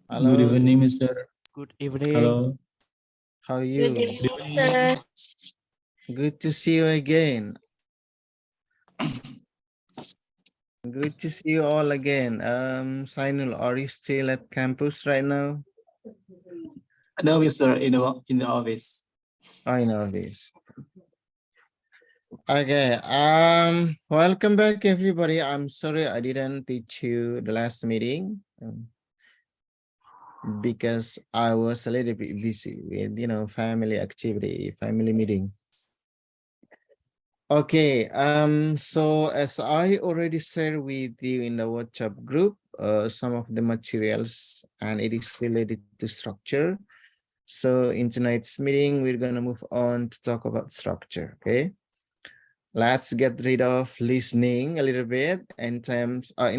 Hello. Good evening, Mr. Good evening. Hello. How are Good you? evening, sir. Good to see you again. Good to see you all again. Sainul, are you still at campus right now? No, Mr. In the office. I know this. Okay. Welcome back, everybody. I'm sorry I didn't teach you the last meeting because I was a little bit busy with family activity, family meeting. Okay, so as I already shared with you in the WhatsApp group, some of the materials, and it is related to structure. So in tonight's meeting, we're gonna move on to talk about structure, okay? Let's get rid of listening a little bit. In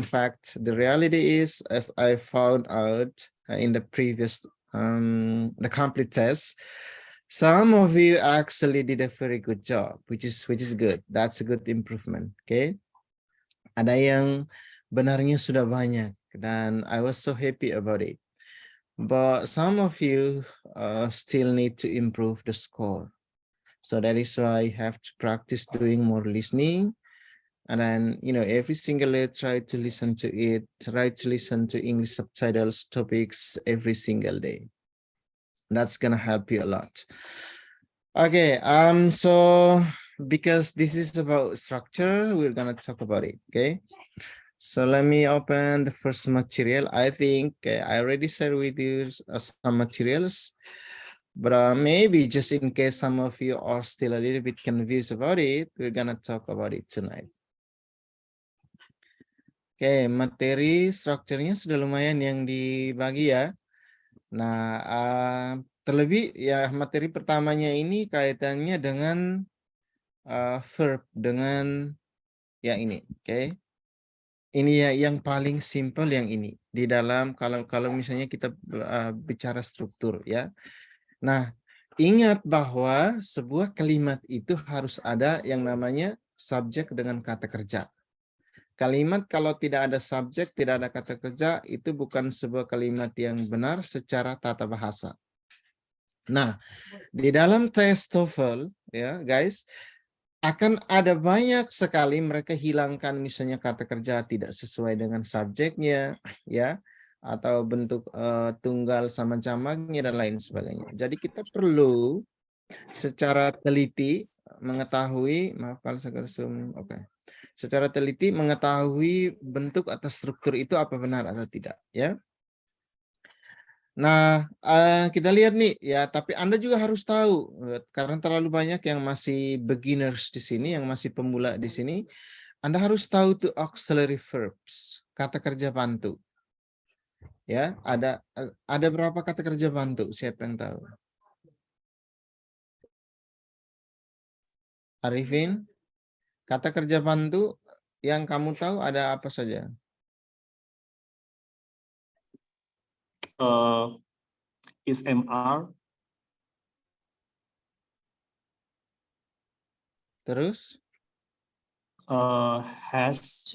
fact, the reality is, as I found out in the previous, the complete test, some of you actually did a very good job, which is good. That's a good improvement, okay? Ada yang benarnya sudah banyak, dan I was so happy about it. But some of you still need to improve the score. So that is why you have to practice doing more listening. And then, every single day, try to listen to it, try to listen to English subtitles topics every single day. That's gonna help you a lot. Okay, so because this is about structure, we're gonna talk about it, okay? So let me open the first material. I think I already shared with you some materials, but maybe just in case some of you are still a little bit confused about it, we're gonna talk about it tonight. Oke, materi strukturnya sudah lumayan yang dibagi ya. Nah, terlebih ya materi pertamanya ini kaitannya dengan verb, dengan yang ini, oke? Ini ya yang paling simple yang ini di dalam kalau misalnya kita bicara struktur ya. Nah, ingat bahwa sebuah kalimat itu harus ada yang namanya subjek dengan kata kerja. Kalimat kalau tidak ada subjek, tidak ada kata kerja, itu bukan sebuah kalimat yang benar secara tata bahasa. Nah, di dalam tes TOEFL, ya guys, akan ada banyak sekali mereka hilangkan misalnya kata kerja tidak sesuai dengan subjeknya, ya, atau bentuk tunggal sama jamaknya dan lain sebagainya. Jadi kita perlu secara teliti mengetahui, maaf kalau saya zoom, oke. Secara teliti mengetahui bentuk atau struktur itu apa benar atau tidak, ya. Nah, kita lihat nih ya, tapi Anda juga harus tahu karena terlalu banyak yang masih beginners di sini, yang masih pemula di sini, Anda harus tahu tuh auxiliary verbs, kata kerja bantu. Ya, ada berapa kata kerja bantu? Siapa yang tahu? Arifin, kata kerja bantu yang kamu tahu ada apa saja? Is MR. Terus? Has.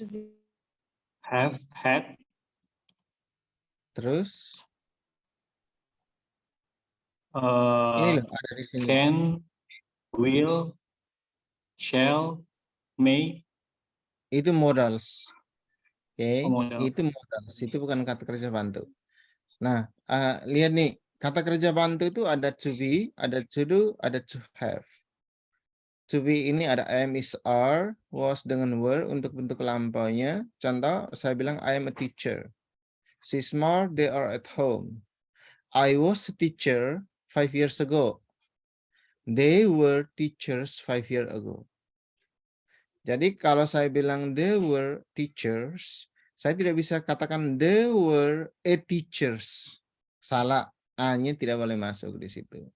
Have. Had. Terus? Ini loh, ada di sini. Can. Will. Shall. May. Itu modals. Oke, Modal. itu modals. Itu bukan kata kerja bantu. Nah, lihat nih, kata kerja bantu itu ada to be, ada to do, ada to have. To be ini ada am, is, are, was dengan were untuk bentuk lampaunya. Contoh, saya bilang I am a teacher. She's smart, they are at home. I was a teacher 5 years ago. They were teachers 5 years ago. Jadi kalau saya bilang they were teachers, saya tidak bisa katakan they were a teachers. Salah, A-nya tidak boleh masuk di situ.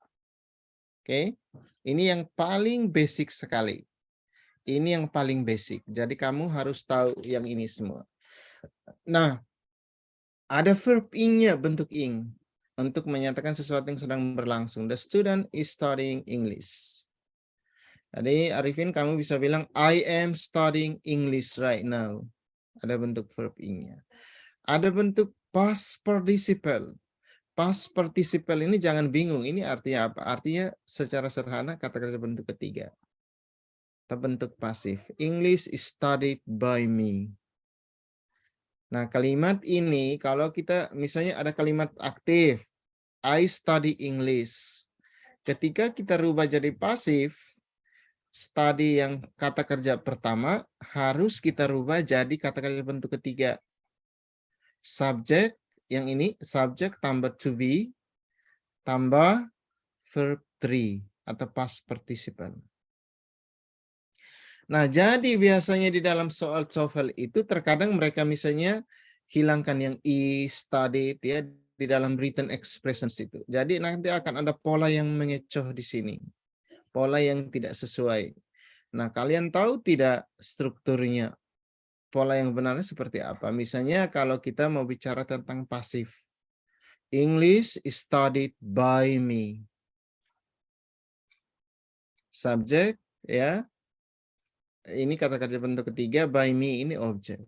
Oke, ini yang paling basic sekali. Ini yang paling basic. Jadi kamu harus tahu yang ini semua. Nah, ada verb ing-nya, bentuk ing. Untuk menyatakan sesuatu yang sedang berlangsung. The student is studying English. Jadi Arifin kamu bisa bilang I am studying English right now. Ada bentuk verb ing-nya. Ada bentuk past participle. past participle ini jangan bingung. Ini artinya apa? Artinya secara sederhana kata kerja bentuk ketiga. Bentuk pasif. English is studied by me. Nah, kalimat ini kalau kita misalnya ada kalimat aktif, I study English. Ketika kita rubah jadi pasif, study yang kata kerja pertama harus kita rubah jadi kata kerja bentuk ketiga. Subject yang ini, subject tambah to be, tambah verb 3 atau past participle. Nah, jadi biasanya di dalam soal TOEFL itu terkadang mereka misalnya hilangkan yang studied ya di dalam written expressions itu. Jadi nanti akan ada pola yang mengecoh di sini. Pola yang tidak sesuai. Nah, kalian tahu tidak strukturnya? Pola yang benarnya seperti apa? Misalnya kalau kita mau bicara tentang pasif. English is studied by me. Subjek ya. Ini kata kerja bentuk ketiga, by me ini objek.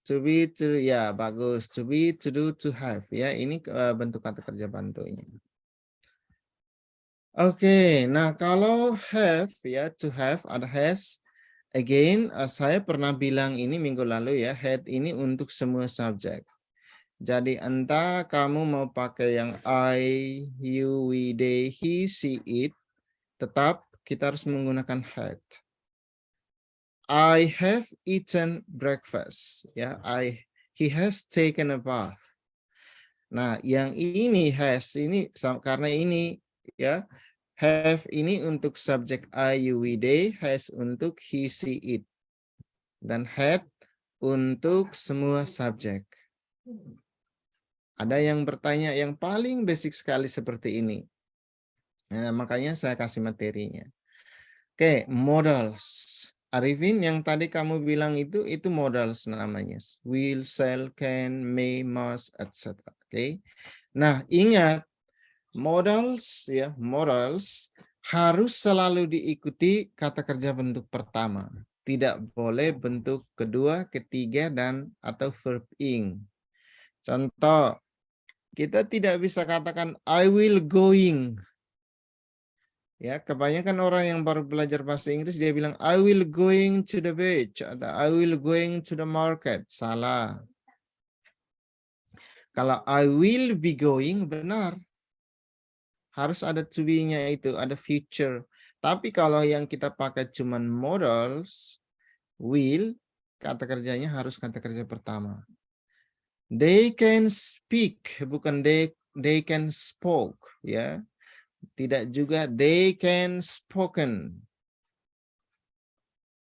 To be, to, ya bagus. To be, to do, to have. Ya, ini bentuk kata kerja bantunya. Oke, nah kalau have ya, to have ada has. Again, saya pernah bilang ini minggu lalu ya, had ini untuk semua subjek. Jadi entah kamu mau pakai yang I, you, we, they, he, she, it, tetap kita harus menggunakan had. I have eaten breakfast. Ya, he has taken a bath. Nah, yang ini has ini karena ini ya have ini untuk subjek I, you, we, they, has untuk he, she, it. Dan had untuk semua subjek. Ada yang bertanya yang paling basic sekali seperti ini. Nah, makanya saya kasih materinya. Oke, modals. Arifin, yang tadi kamu bilang itu modals namanya. Will, shall, can, may, must, etc. Oke. Nah, ingat modals ya, modals harus selalu diikuti kata kerja bentuk pertama. Tidak boleh bentuk kedua, ketiga dan atau verb ing. Contoh, kita tidak bisa katakan I will going. Ya, kebanyakan orang yang baru belajar bahasa Inggris dia bilang I will going to the beach atau I will going to the market. Salah. Kalau I will be going benar. Harus ada to be-nya itu, ada future. Tapi kalau yang kita pakai cuman modals, will, kata kerjanya harus kata kerja pertama. They can speak, bukan they can spoke, ya. Tidak juga they can spoken.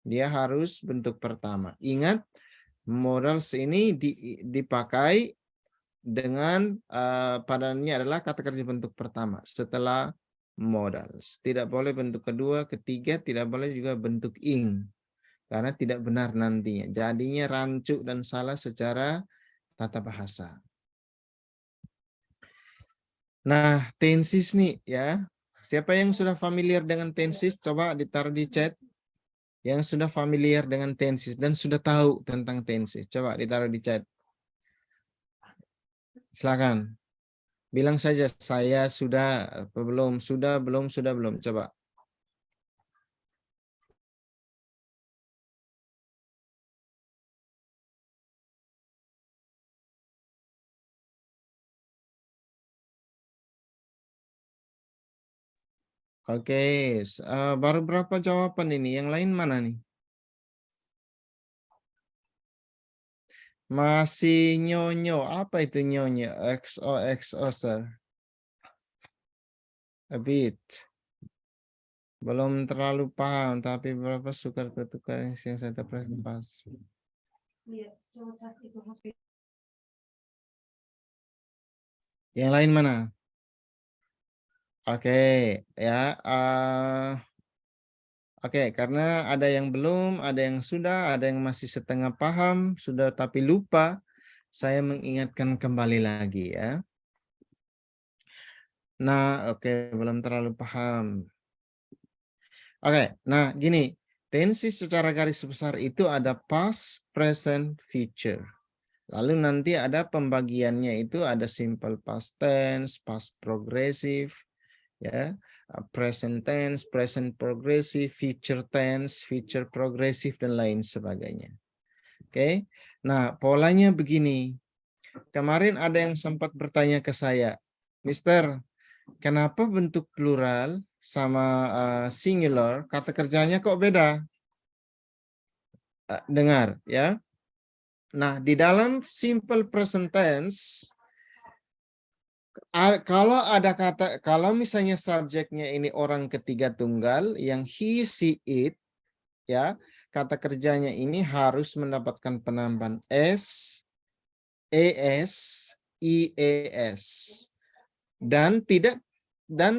Dia harus bentuk pertama. Ingat, modals ini dipakai dengan padannya adalah kata kerja bentuk pertama setelah modals. Tidak boleh bentuk kedua, ketiga, tidak boleh juga bentuk ing. Karena tidak benar nantinya. Jadinya rancu dan salah secara tata bahasa. Nah, tenses nih ya. Siapa yang sudah familiar dengan tenses? Coba ditaruh di chat. Yang sudah familiar dengan tenses dan sudah tahu tentang tenses. Coba ditaruh di chat. Silakan. Bilang saja saya sudah, belum, sudah, belum, sudah, belum. Coba. Oke, baru berapa jawaban ini? Yang lain mana nih? Masih nyonyo. Apa itu nyonyo? XO, sir. A bit. Belum terlalu paham, tapi berapa sukar tertukar yang saya dapat pas. Yang lain mana? Oke, ya. Oke, karena ada yang belum, ada yang sudah, ada yang masih setengah paham, sudah tapi lupa. Saya mengingatkan kembali lagi ya. Nah, oke, belum terlalu paham. Oke, nah gini, tensi secara garis besar itu ada past, present, future. Lalu nanti ada pembagiannya itu ada simple past tense, past progressive, ya, present tense, present progressive, future tense, future progressive dan lain sebagainya. Oke. Nah, polanya begini. Kemarin ada yang sempat bertanya ke saya, Mister, kenapa bentuk plural sama singular kata kerjanya kok beda? Dengar ya. Nah, di dalam simple present tense kalau misalnya subjeknya ini orang ketiga tunggal yang he, she, it, ya, kata kerjanya ini harus mendapatkan penambahan s, es, ies, dan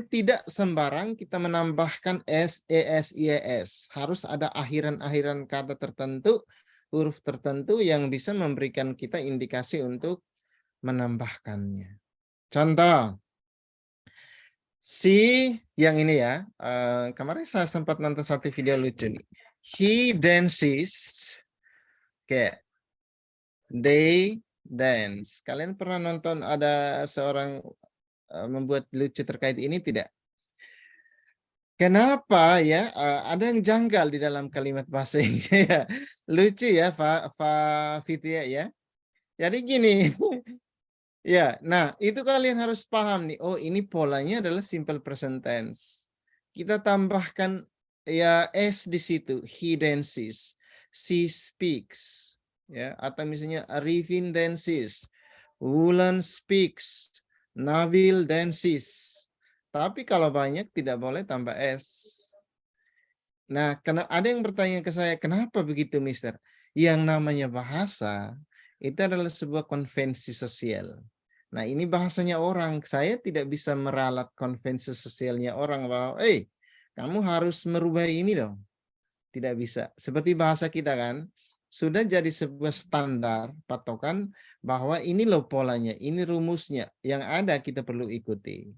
tidak sembarang kita menambahkan s, es, ies. Harus ada akhiran-akhiran kata tertentu, huruf tertentu yang bisa memberikan kita indikasi untuk menambahkannya. Contoh, si yang ini ya, kemarin saya sempat nonton satu video lucu nih. He dances, kayak they dance. Kalian pernah nonton ada seorang membuat lucu terkait ini tidak? Kenapa ya? Ada yang janggal di dalam kalimat bahasa Inggris ya. Lucu ya, Fitria ya. Jadi gini, ya, nah itu kalian harus paham nih. Oh, ini polanya adalah simple present tense. Kita tambahkan ya s di situ. He dances, she speaks, ya. Atau misalnya Arifin dances, Wulan speaks, Nabil dances. Tapi kalau banyak tidak boleh tambah s. Nah, ada yang bertanya ke saya, kenapa begitu, Mister? Yang namanya bahasa itu adalah sebuah konvensi sosial. Nah, ini bahasanya orang. Saya tidak bisa meralat konvensi sosialnya orang bahwa, kamu harus merubah ini dong. Tidak bisa. Seperti bahasa kita kan, sudah jadi sebuah standar patokan bahwa ini loh polanya, ini rumusnya. Yang ada kita perlu ikuti.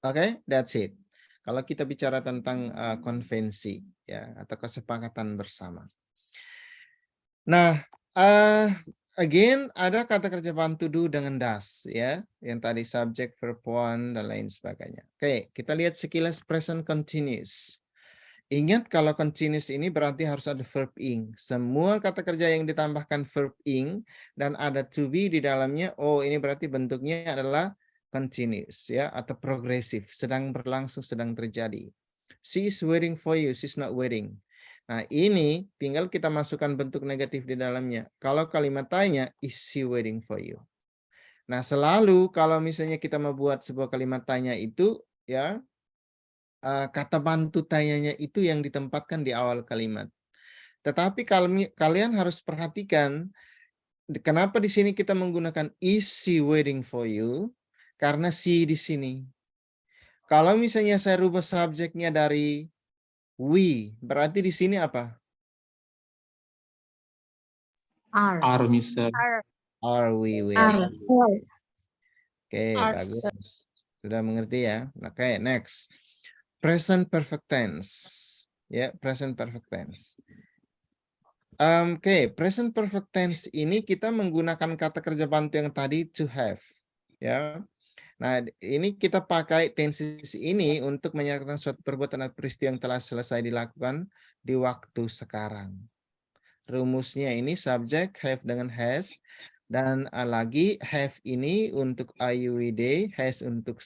Oke, that's it. Kalau kita bicara tentang konvensi ya atau kesepakatan bersama. Nah, again ada kata kerja bantu do dengan das ya, yang tadi subject, verb one dan lain sebagainya. Oke, kita lihat sekilas present continuous. Ingat kalau continuous ini berarti harus ada verb ing. Semua kata kerja yang ditambahkan verb ing dan ada to be di dalamnya, oh ini berarti bentuknya adalah continuous ya atau progresif, sedang berlangsung, sedang terjadi. She is waiting for you, she's not waiting. Nah, ini tinggal kita masukkan bentuk negatif di dalamnya. Kalau kalimat tanya, is she waiting for you? Nah, selalu kalau misalnya kita membuat sebuah kalimat tanya itu ya kata bantu tanyanya itu yang ditempatkan di awal kalimat. Tetapi kalian harus perhatikan kenapa di sini kita menggunakan is she waiting for you? Karena si di sini. Kalau misalnya saya rubah subjeknya dari we, berarti di sini apa? Are, Mister. Are we waiting? Oke, bagus. Are. Sudah mengerti ya? Oke, next. Present perfect tense. Ya, present perfect tense. Oke, present perfect tense ini kita menggunakan kata kerja bantu yang tadi to have. Ya. Nah, ini kita pakai tenses ini untuk menyatakan suatu perbuatan atau peristiwa yang telah selesai dilakukan di waktu sekarang. Rumusnya ini subject have dengan has, dan lagi have ini untuk IUID, has untuk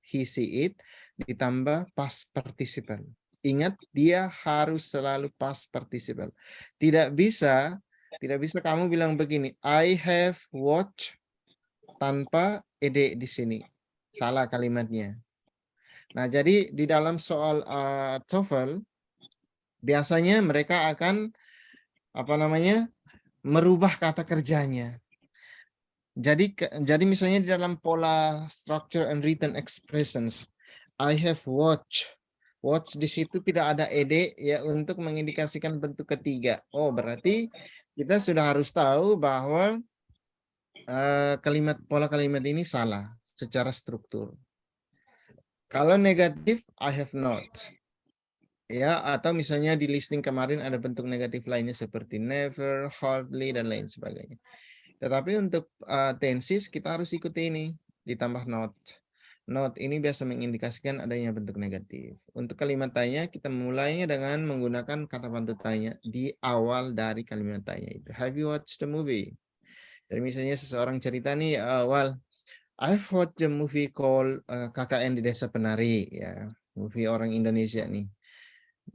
he, she, it, ditambah past participle. Ingat, dia harus selalu past participle. Tidak bisa kamu bilang begini, I have watched tanpa ed di sini. Salah kalimatnya. Nah, jadi di dalam soal TOEFL biasanya mereka akan merubah kata kerjanya. Jadi misalnya di dalam pola structure and written expressions, I have watched. Watch di situ tidak ada ed ya untuk mengindikasikan bentuk ketiga. Oh, berarti kita sudah harus tahu bahwa pola kalimat ini salah secara struktur. Kalau negatif, I have not. Ya, atau misalnya di listening kemarin ada bentuk negatif lainnya seperti never, hardly, dan lain sebagainya. Tetapi untuk tenses kita harus ikuti ini, ditambah not. Not ini biasa mengindikasikan adanya bentuk negatif. Untuk kalimat tanya, kita mulainya dengan menggunakan kata bantu tanya di awal dari kalimat tanya itu. Have you watched the movie? Jadi misalnya seseorang cerita nih, well, I've watched the movie called KKN di Desa Penari, ya, movie orang Indonesia nih.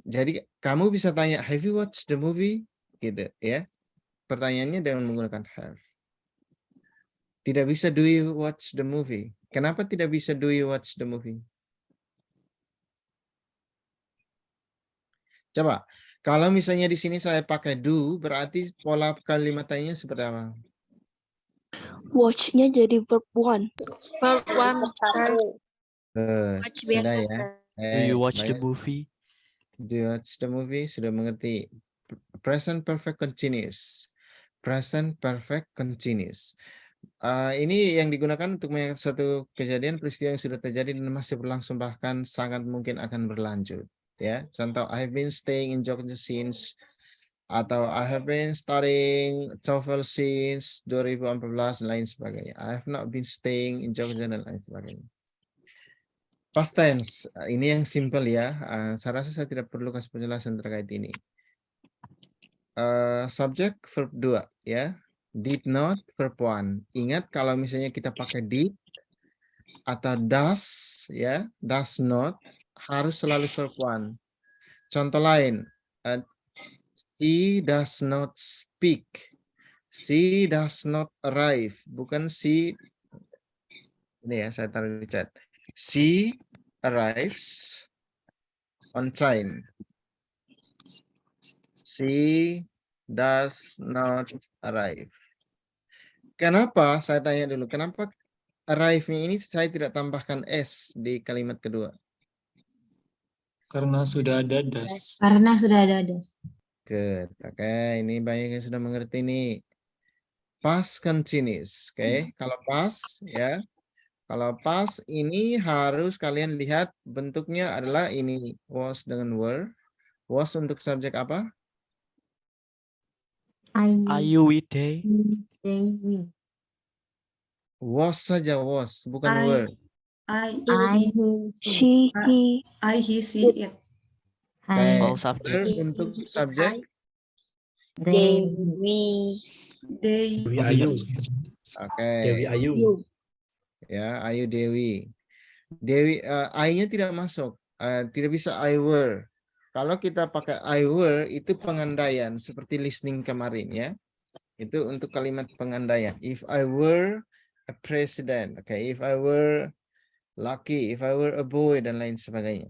Jadi kamu bisa tanya, have you watched the movie? Gitu ya. Pertanyaannya dengan menggunakan have. Tidak bisa do you watch the movie? Kenapa tidak bisa do you watch the movie? Coba, kalau misalnya di sini saya pakai do, berarti pola kalimatnya seperti apa? Watch-nya jadi verb one. Verb one, sir. Watch Sudah biasa, ya. sir. Do you watch the Baik. movie? Do you watch the movie? Sudah mengerti. Present perfect continuous. Present perfect continuous. Ini yang digunakan untuk mengingat suatu kejadian peristiwa yang sudah terjadi dan masih berlangsung, bahkan sangat mungkin akan berlanjut. Ya, contoh I have been staying in Jogja since, atau I have been studying TOEFL since 2014 dan lain sebagainya. I have not been staying in Jogja dan lain sebagainya. Past tense, ini yang simple ya. Saya rasa saya tidak perlu kasih penjelasan terkait ini. Subjek verb 2 ya. Did not verb 1. Ingat kalau misalnya kita pakai did atau does ya, does not harus selalu verb 1. Contoh lain, she does not speak. She does not arrive. Bukan she, ini ya saya taruh di chat. She arrives on time. She does not arrive. Kenapa? Saya tanya dulu. Kenapa arrive-nya ini saya tidak tambahkan s di kalimat kedua? Karena sudah ada das. Karena sudah ada das. Good. Oke, ini banyak yang sudah mengerti nih. Past continuous. Oke, kalau past ya. Kalau past ini harus kalian lihat bentuknya adalah ini, was dengan were. Was untuk subjek apa? Are you with they? Was saja, was, bukan I- were. She, he, He, see it. Oke, All subject. were untuk subjek. they, They, Dewi Ayu. Oke. Dewi Ayu. Ya, Ayu Dewi. Dewi, I-nya tidak masuk. Tidak bisa I were. Kalau kita pakai I were, itu pengandaian seperti listening kemarin ya. Itu untuk kalimat pengandaian. If I were a president, okay. If I were lucky, if I were a boy, dan lain sebagainya.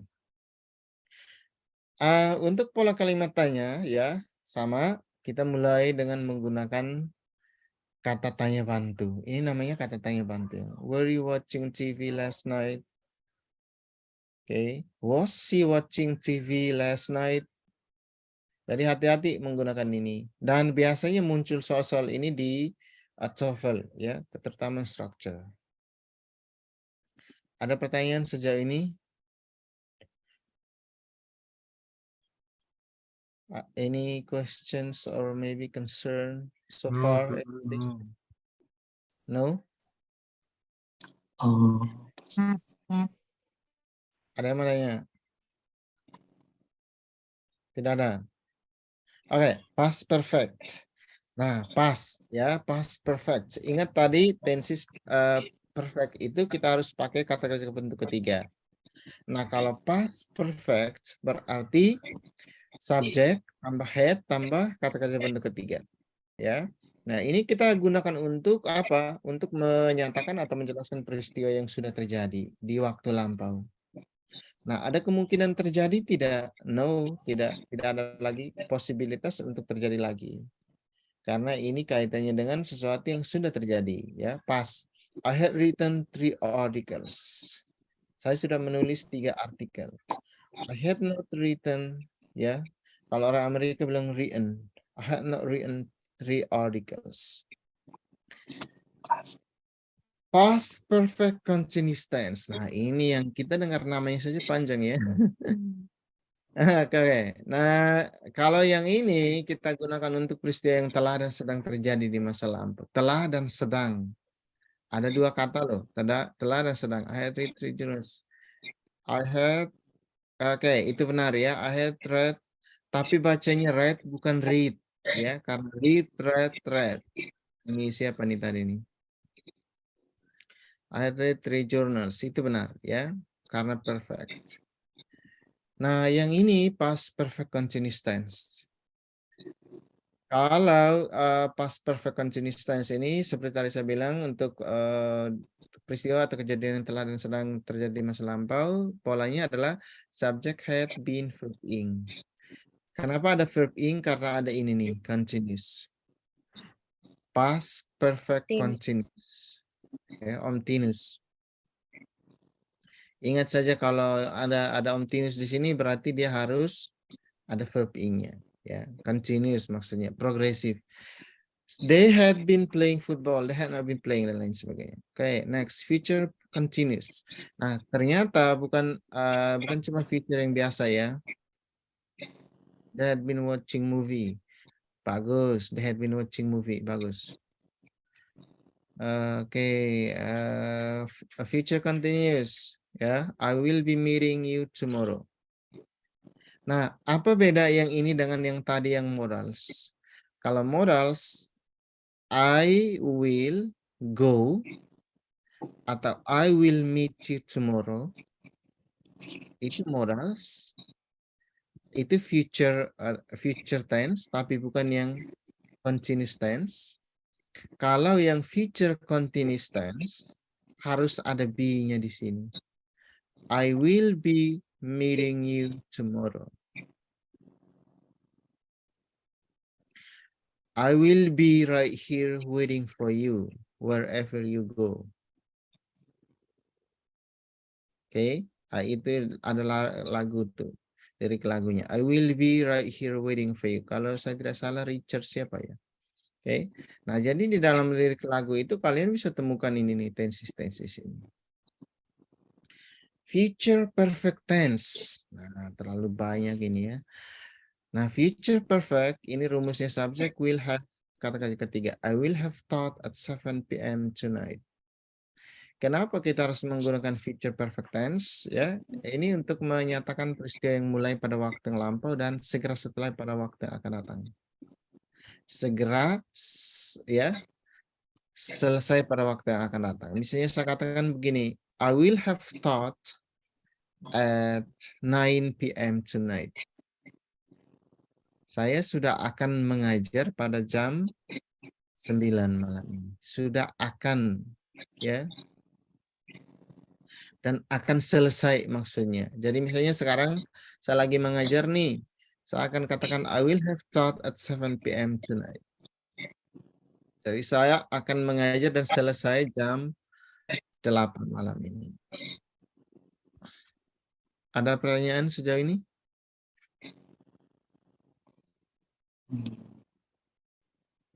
Untuk pola kalimat tanya ya, sama. Kita mulai dengan menggunakan kata tanya bantu. Ini namanya kata tanya bantu. Were you watching TV last night? Okay. Was she watching TV last night? Jadi hati-hati menggunakan ini. Dan biasanya muncul soal-soal ini di TOEFL ya, keterutama structure. Ada pertanyaan sejauh ini? Any questions or maybe concern so far? No? Oh, Ada yang mau tanya? Tidak ada. Oke, past perfect. Nah, past ya, past perfect. Ingat tadi tenses perfect itu kita harus pakai kata kerja bentuk ketiga. Nah, kalau past perfect berarti subjek tambah head tambah kata kerja bentuk ketiga. Ya. Nah, ini kita gunakan untuk apa? Untuk menyatakan atau menjelaskan peristiwa yang sudah terjadi di waktu lampau. Nah, ada kemungkinan terjadi tidak? No, tidak ada lagi posibilitas untuk terjadi lagi. Karena ini kaitannya dengan sesuatu yang sudah terjadi, ya. Past. I had written 3 articles. Saya sudah menulis 3 artikel. I had not written, ya. Kalau orang Amerika bilang written. I had not written 3 articles. Past perfect continuous tense. Nah, ini yang kita dengar namanya saja panjang ya. Oke. Nah, kalau yang ini kita gunakan untuk peristiwa yang telah dan sedang terjadi di masa lampau. Telah dan sedang. Ada dua kata loh. Telah dan sedang. I had read three journals. I had. Oke, itu benar ya. I had read. Tapi bacanya read bukan read. Ya, karena read. Ini siapa nih tadi nih? I had read three journals. Itu benar ya. Karena perfect. Nah, yang ini past perfect continuous tense. Kalau past perfect continuous tense ini seperti tadi saya bilang untuk peristiwa atau kejadian yang telah dan sedang terjadi di masa lampau, polanya adalah subject had been verb ing. Kenapa ada verb ing? Karena ada ini nih, continuous. Past perfect continuous. Ya, continuous. Ingat saja kalau ada continuous di sini berarti dia harus ada verb ing-nya, ya. Continuous maksudnya, progresif. They had been playing football, they had not been playing dan lain sebagainya. Oke, next, future continuous. Nah, ternyata bukan cuma future yang biasa ya. They had been watching movie. Bagus, they had been watching movie, bagus. Oke, future continuous ya. I will be meeting you tomorrow. Nah, apa beda yang ini dengan yang tadi yang morals? Kalau morals, I will go atau I will meet you tomorrow. Itu morals. Itu future tense tapi bukan yang continuous tense. Kalau yang future continuous tense harus ada be-nya di sini. I will be meeting you tomorrow. I will be right here waiting for you wherever you go. Oke, itu adalah lagu tuh, lirik lagunya. I will be right here waiting for you. Kalau saya tidak salah Richard siapa ya? Oke, nah jadi di dalam lirik lagu itu kalian bisa temukan ini nih tenses ini. Future perfect tense. Nah, terlalu banyak ini ya. Nah, future perfect ini rumusnya subject will have, kata-kata ketiga. I will have taught at 7 p.m. tonight. Kenapa kita harus menggunakan future perfect tense? Ya, ini untuk menyatakan peristiwa yang mulai pada waktu yang lampau dan segera setelah pada waktu yang akan datang. Segera, ya, selesai pada waktu yang akan datang. Misalnya saya katakan begini, I will have taught at 9 p.m. tonight. Saya sudah akan mengajar pada jam 9 malam ini. Sudah akan, ya. Dan akan selesai maksudnya. Jadi misalnya sekarang saya lagi mengajar nih. Saya akan katakan I will have taught at 7 p.m. tonight. Jadi saya akan mengajar dan selesai jam 8 malam ini. Ada pertanyaan sejauh ini?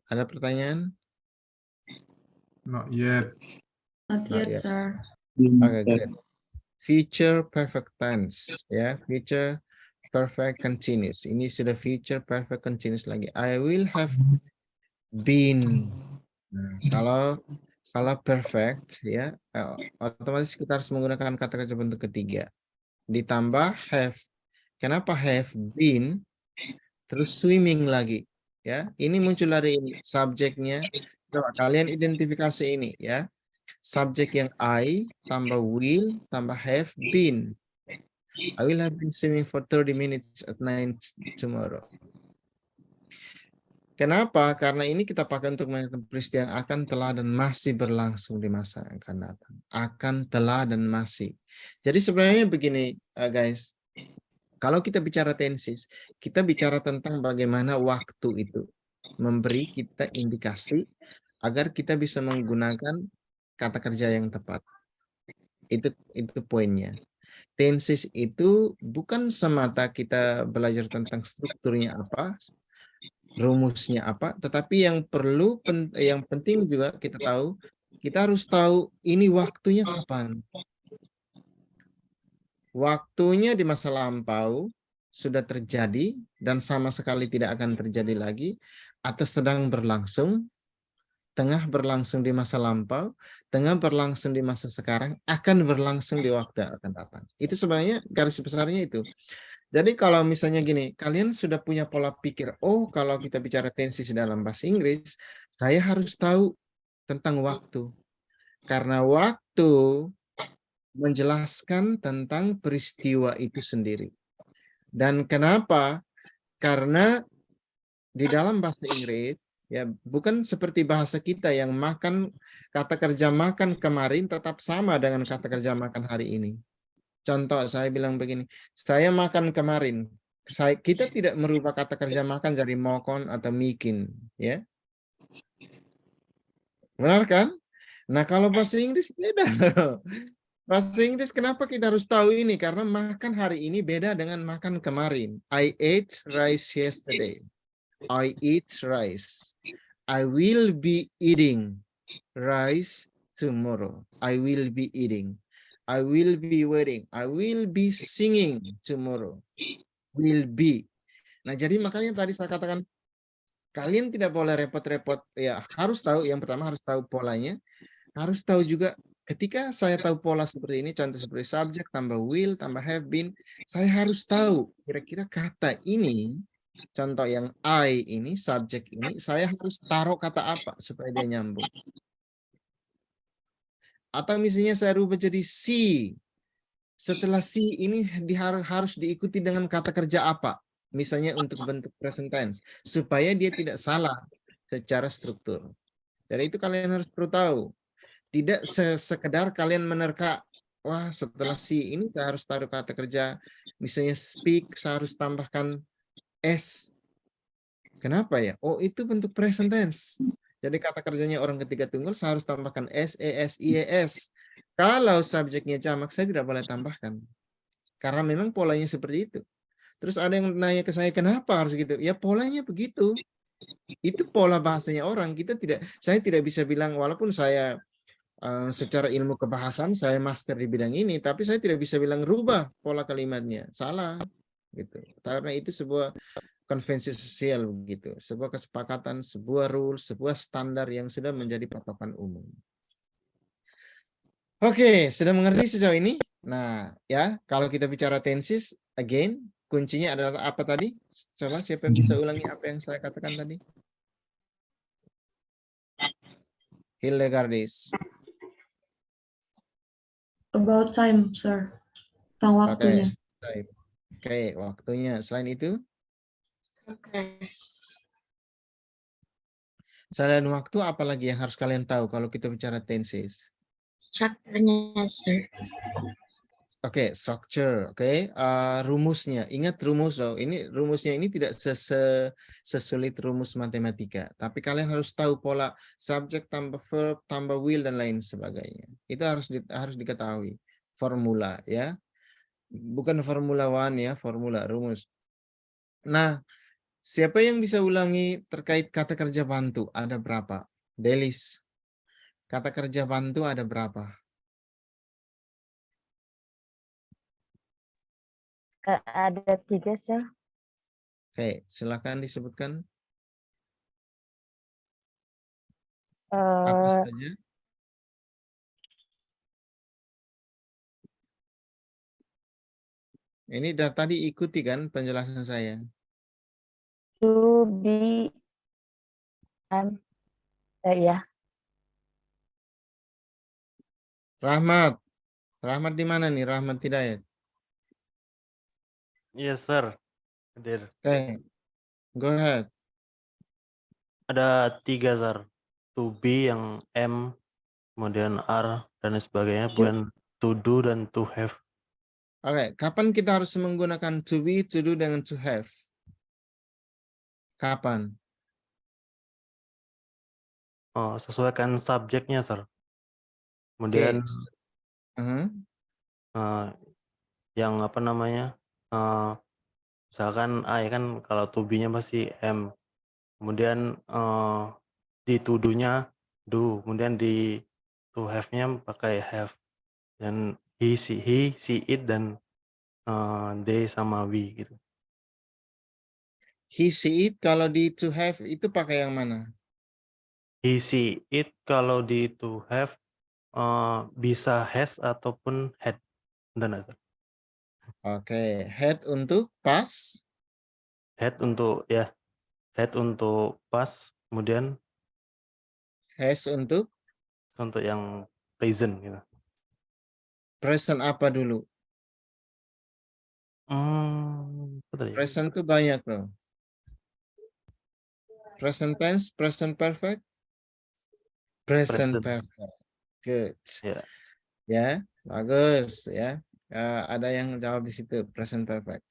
Ada pertanyaan? Not yet. Not Not yet, yet. sir. Okay, good. Future perfect tense, ya. Future perfect continuous. Ini sudah future perfect continuous lagi. I will have been. Nah, kalau perfect, ya, otomatis kita harus menggunakan kata-kata bentuk ketiga. Ditambah have. Kenapa have been? Terus swimming lagi, ya. Ini muncul dari ini subjeknya. Coba kalian identifikasi ini, ya. Subjek yang I tambah will tambah have been. I will have been swimming for 30 minutes at 9 tomorrow. Kenapa? Karena ini kita pakai untuk menyatakan peristiwa yang akan, telah, dan masih berlangsung di masa yang akan datang. Akan, telah, dan masih. Jadi sebenarnya begini, guys. Kalau kita bicara tenses, kita bicara tentang bagaimana waktu itu memberi kita indikasi agar kita bisa menggunakan kata kerja yang tepat. Itu poinnya. Tenses itu bukan semata kita belajar tentang strukturnya apa, rumusnya apa, tetapi yang penting juga kita harus tahu ini waktunya kapan. Waktunya di masa lampau sudah terjadi dan sama sekali tidak akan terjadi lagi, atau sedang berlangsung, tengah berlangsung di masa lampau, tengah berlangsung di masa sekarang, akan berlangsung di waktu yang akan datang. Itu sebenarnya garis besarnya itu. Jadi kalau misalnya gini, kalian sudah punya pola pikir, oh kalau kita bicara tenses dalam bahasa Inggris, saya harus tahu tentang waktu. Karena waktu menjelaskan tentang peristiwa itu sendiri. Dan kenapa? Karena di dalam bahasa Inggris, ya bukan seperti bahasa kita yang makan, kata kerja makan kemarin tetap sama dengan kata kerja makan hari ini. Contoh, saya bilang begini, saya makan kemarin. Kita tidak merubah kata kerja makan jadi mokon atau mikin, ya. Benar kan? Nah, kalau bahasa Inggris beda. Bahasa Inggris kenapa kita harus tahu ini? Karena makan hari ini beda dengan makan kemarin. I ate rice yesterday. I eat rice. I will be eating rice tomorrow. I will be eating. I will be waiting. I will be singing tomorrow. Will be. Nah, jadi makanya tadi saya katakan kalian tidak boleh repot-repot. Ya, harus tahu. Yang pertama harus tahu polanya. Harus tahu juga ketika saya tahu pola seperti ini, contoh seperti subjek tambah will tambah have been, saya harus tahu kira-kira kata ini, contoh yang I ini, subjek ini, saya harus taruh kata apa supaya dia nyambung. Atau misalnya saya rubah jadi see. Setelah see ini harus diikuti dengan kata kerja apa? Misalnya untuk bentuk present tense. Supaya dia tidak salah secara struktur. Jadi itu kalian harus perlu tahu. Tidak sekedar kalian menerka, wah setelah si ini saya harus taruh kata kerja, misalnya speak, saya harus tambahkan S. Kenapa ya? Oh itu bentuk present tense. Jadi kata kerjanya orang ketiga tunggal, saya harus tambahkan S, E, S, I, E, S. Kalau subjeknya jamak, saya tidak boleh tambahkan. Karena memang polanya seperti itu. Terus ada yang nanya ke saya, kenapa harus gitu? Ya polanya begitu. Itu pola bahasanya orang. Saya tidak bisa bilang, walaupun saya secara ilmu kebahasaan saya master di bidang ini, tapi saya tidak bisa bilang rubah pola kalimatnya, salah gitu. Karena itu sebuah konvensi sosial begitu, sebuah kesepakatan, sebuah rule, sebuah standar yang sudah menjadi patokan umum. Oke, sudah mengerti sejauh ini? Nah, ya, kalau kita bicara tenses, again, kuncinya adalah apa tadi? Coba siapa yang bisa ulangi apa yang saya katakan tadi? Hildegardis. About time, sir. Tentang waktunya. Oke, waktunya. Selain itu? Selain waktu, apa lagi yang harus kalian tahu kalau kita bicara tenses? Strukturnya, sir. Oke, structure. Oke, rumusnya. Ingat rumus loh. Ini rumusnya ini tidak sesulit rumus matematika. Tapi kalian harus tahu pola subjek tambah verb tambah will dan lain sebagainya. Itu harus diketahui. Formula ya. Bukan formula one ya, formula rumus. Nah, siapa yang bisa ulangi terkait kata kerja bantu? Ada berapa? Delis. Kata kerja bantu ada berapa? Ada 3, sir. Oke, silakan disebutkan. Apa saja? Ini dari tadi ikuti kan penjelasan saya. To be, ya. Rahmat. Rahmat di mana nih? Rahmat Hidayat. Yes, sir. Hadir. Oke. Go ahead. Ada 3, sir. To be yang M, kemudian R, dan sebagainya. Kemudian to do dan to have. Oke, kapan kita harus menggunakan to be, to do, dengan to have? Kapan? Oh, sesuaikan subjeknya, sir. Oke. Kemudian yang apa namanya? Misalkan A ya kan kalau to be-nya pasti M. Kemudian di to do-nya do, kemudian di to have-nya pakai have. Dan he, she, it, dan they sama we gitu. He, she, it kalau di to have itu pakai yang mana? He, she, it kalau di to have bisa has ataupun had. Benar nggak, Sir? Oke, had untuk past. Had untuk pas, kemudian Has untuk yang present gitu. present apa dulu? Apa tadi? Present itu banyak bro. Present tense, present perfect, present Present. perfect. Good. Ya. Ya, bagus ya. Ada yang jawab di situ present perfect.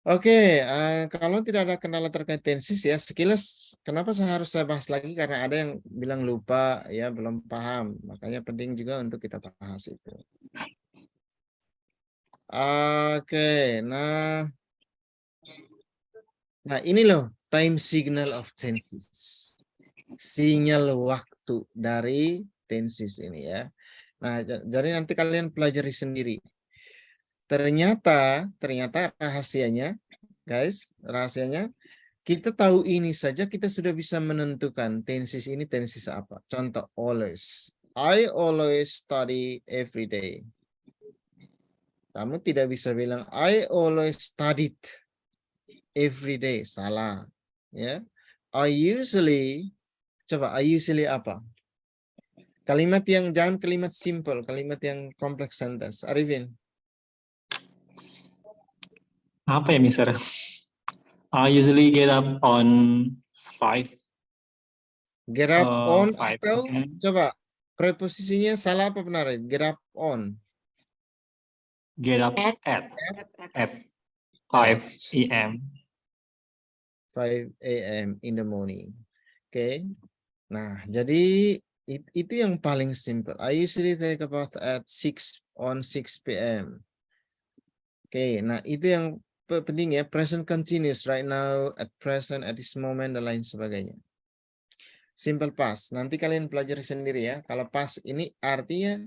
Oke, kalau tidak ada kendala terkait tenses ya, sekilas kenapa saya harus bahas lagi karena ada yang bilang lupa ya, belum paham. Makanya penting juga untuk kita bahas itu. Oke, nah ini loh time signal of tenses. Sinyal waktu dari tenses ini ya. Nah, jadi nanti kalian pelajari sendiri. Ternyata rahasianya, guys, kita tahu ini saja kita sudah bisa menentukan tenses ini tenses apa. Contoh always. I always study every day. Kamu tidak bisa bilang I always studied every day. Salah. Ya. I usually apa? Kalimat yang jangan kalimat simple, kalimat yang complex sentence. Arifin. Apa ya, Mister? I usually get up on 5. Get up on 5 atau a.m. coba preposisinya salah apa benar? Get up on. Get up at 5 a.m. 5 a.m. in the morning. Oke. Nah, jadi itu yang paling simple. I usually take about at 6 p.m. Oke, nah itu yang penting ya, present continuous, right now, at present, at this moment, dan lain sebagainya. Simple past, nanti kalian pelajari sendiri ya. Kalau past ini artinya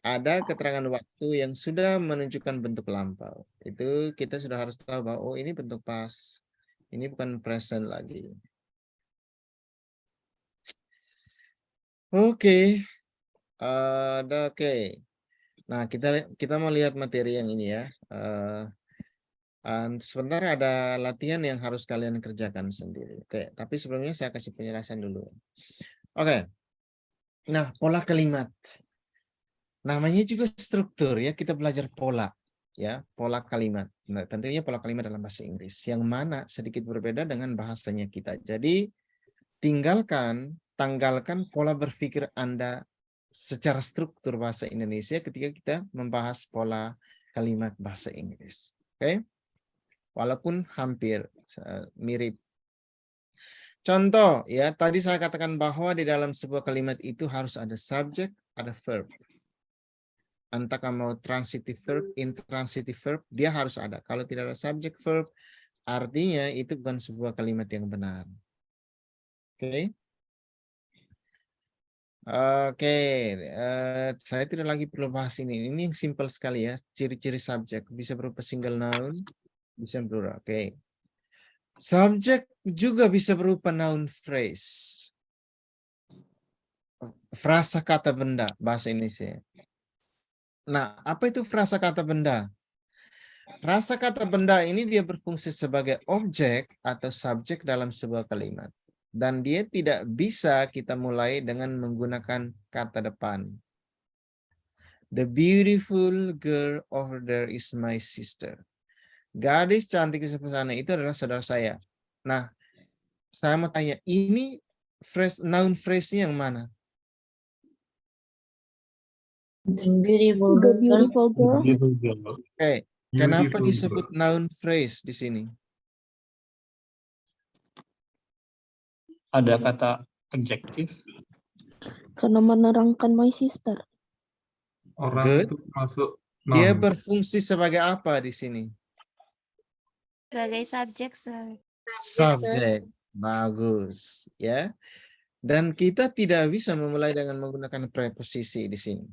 ada keterangan waktu yang sudah menunjukkan bentuk lampau. Itu kita sudah harus tahu bahwa oh ini bentuk past, ini bukan present lagi. Oke. Oke. Nah, kita mau lihat materi yang ini ya. Sebentar ada latihan yang harus kalian kerjakan sendiri. Oke, tapi sebelumnya saya kasih penjelasan dulu. Oke. Nah, pola kalimat. Namanya juga struktur ya, kita belajar pola ya, pola kalimat. Nah, tentunya pola kalimat dalam bahasa Inggris yang mana sedikit berbeda dengan bahasanya kita. Jadi tanggalkan pola berpikir Anda secara struktur bahasa Indonesia ketika kita membahas pola kalimat bahasa Inggris. Oke? Walaupun hampir mirip. Contoh ya, tadi saya katakan bahwa di dalam sebuah kalimat itu harus ada subjek, ada verb. Entah kamu mau transitive verb, intransitive verb, dia harus ada. Kalau tidak ada subjek verb, artinya itu bukan sebuah kalimat yang benar. Oke? Oke, saya tidak lagi perlu bahas ini. Ini yang simple sekali ya. Ciri-ciri subjek bisa berupa single noun, bisa plural. Oke. Subjek juga bisa berupa noun phrase. Frasa kata benda bahasa Indonesia. Nah, apa itu frasa kata benda? Frasa kata benda ini dia berfungsi sebagai objek atau subjek dalam sebuah kalimat. Dan dia tidak bisa kita mulai dengan menggunakan kata depan. The beautiful girl over there is my sister. Gadis cantik di sebelah sana itu adalah saudara saya. Nah, saya mau tanya, ini noun phrase-nya yang mana? The beautiful The girl. beautiful girl. Oke, kenapa Beautiful disebut noun phrase di sini? Ada kata adjektif. Karena menerangkan my sister. Orang Good. itu masuk Dia noun. berfungsi sebagai apa di sini? Sebagai subjek, sir. Subjek. Bagus, ya. Dan kita tidak bisa memulai dengan menggunakan preposisi di sini.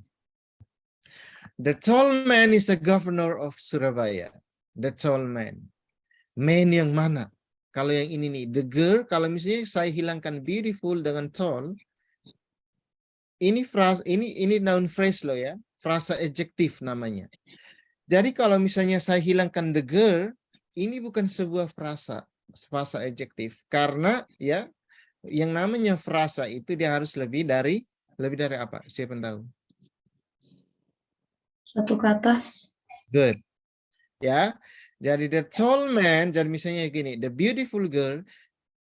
The tall man is the governor of Surabaya. The tall man. Man yang mana? Kalau yang ini nih, the girl, kalau misalnya saya hilangkan beautiful dengan tall, ini frasa, ini noun phrase loh ya, frasa adjektif namanya. Jadi kalau misalnya saya hilangkan the girl, ini bukan sebuah frasa adjektif, karena ya yang namanya frasa itu dia harus lebih dari apa? Siapa yang tahu? Satu kata. Good. Ya. Jadi the tall man, jadi misalnya gini, the beautiful girl,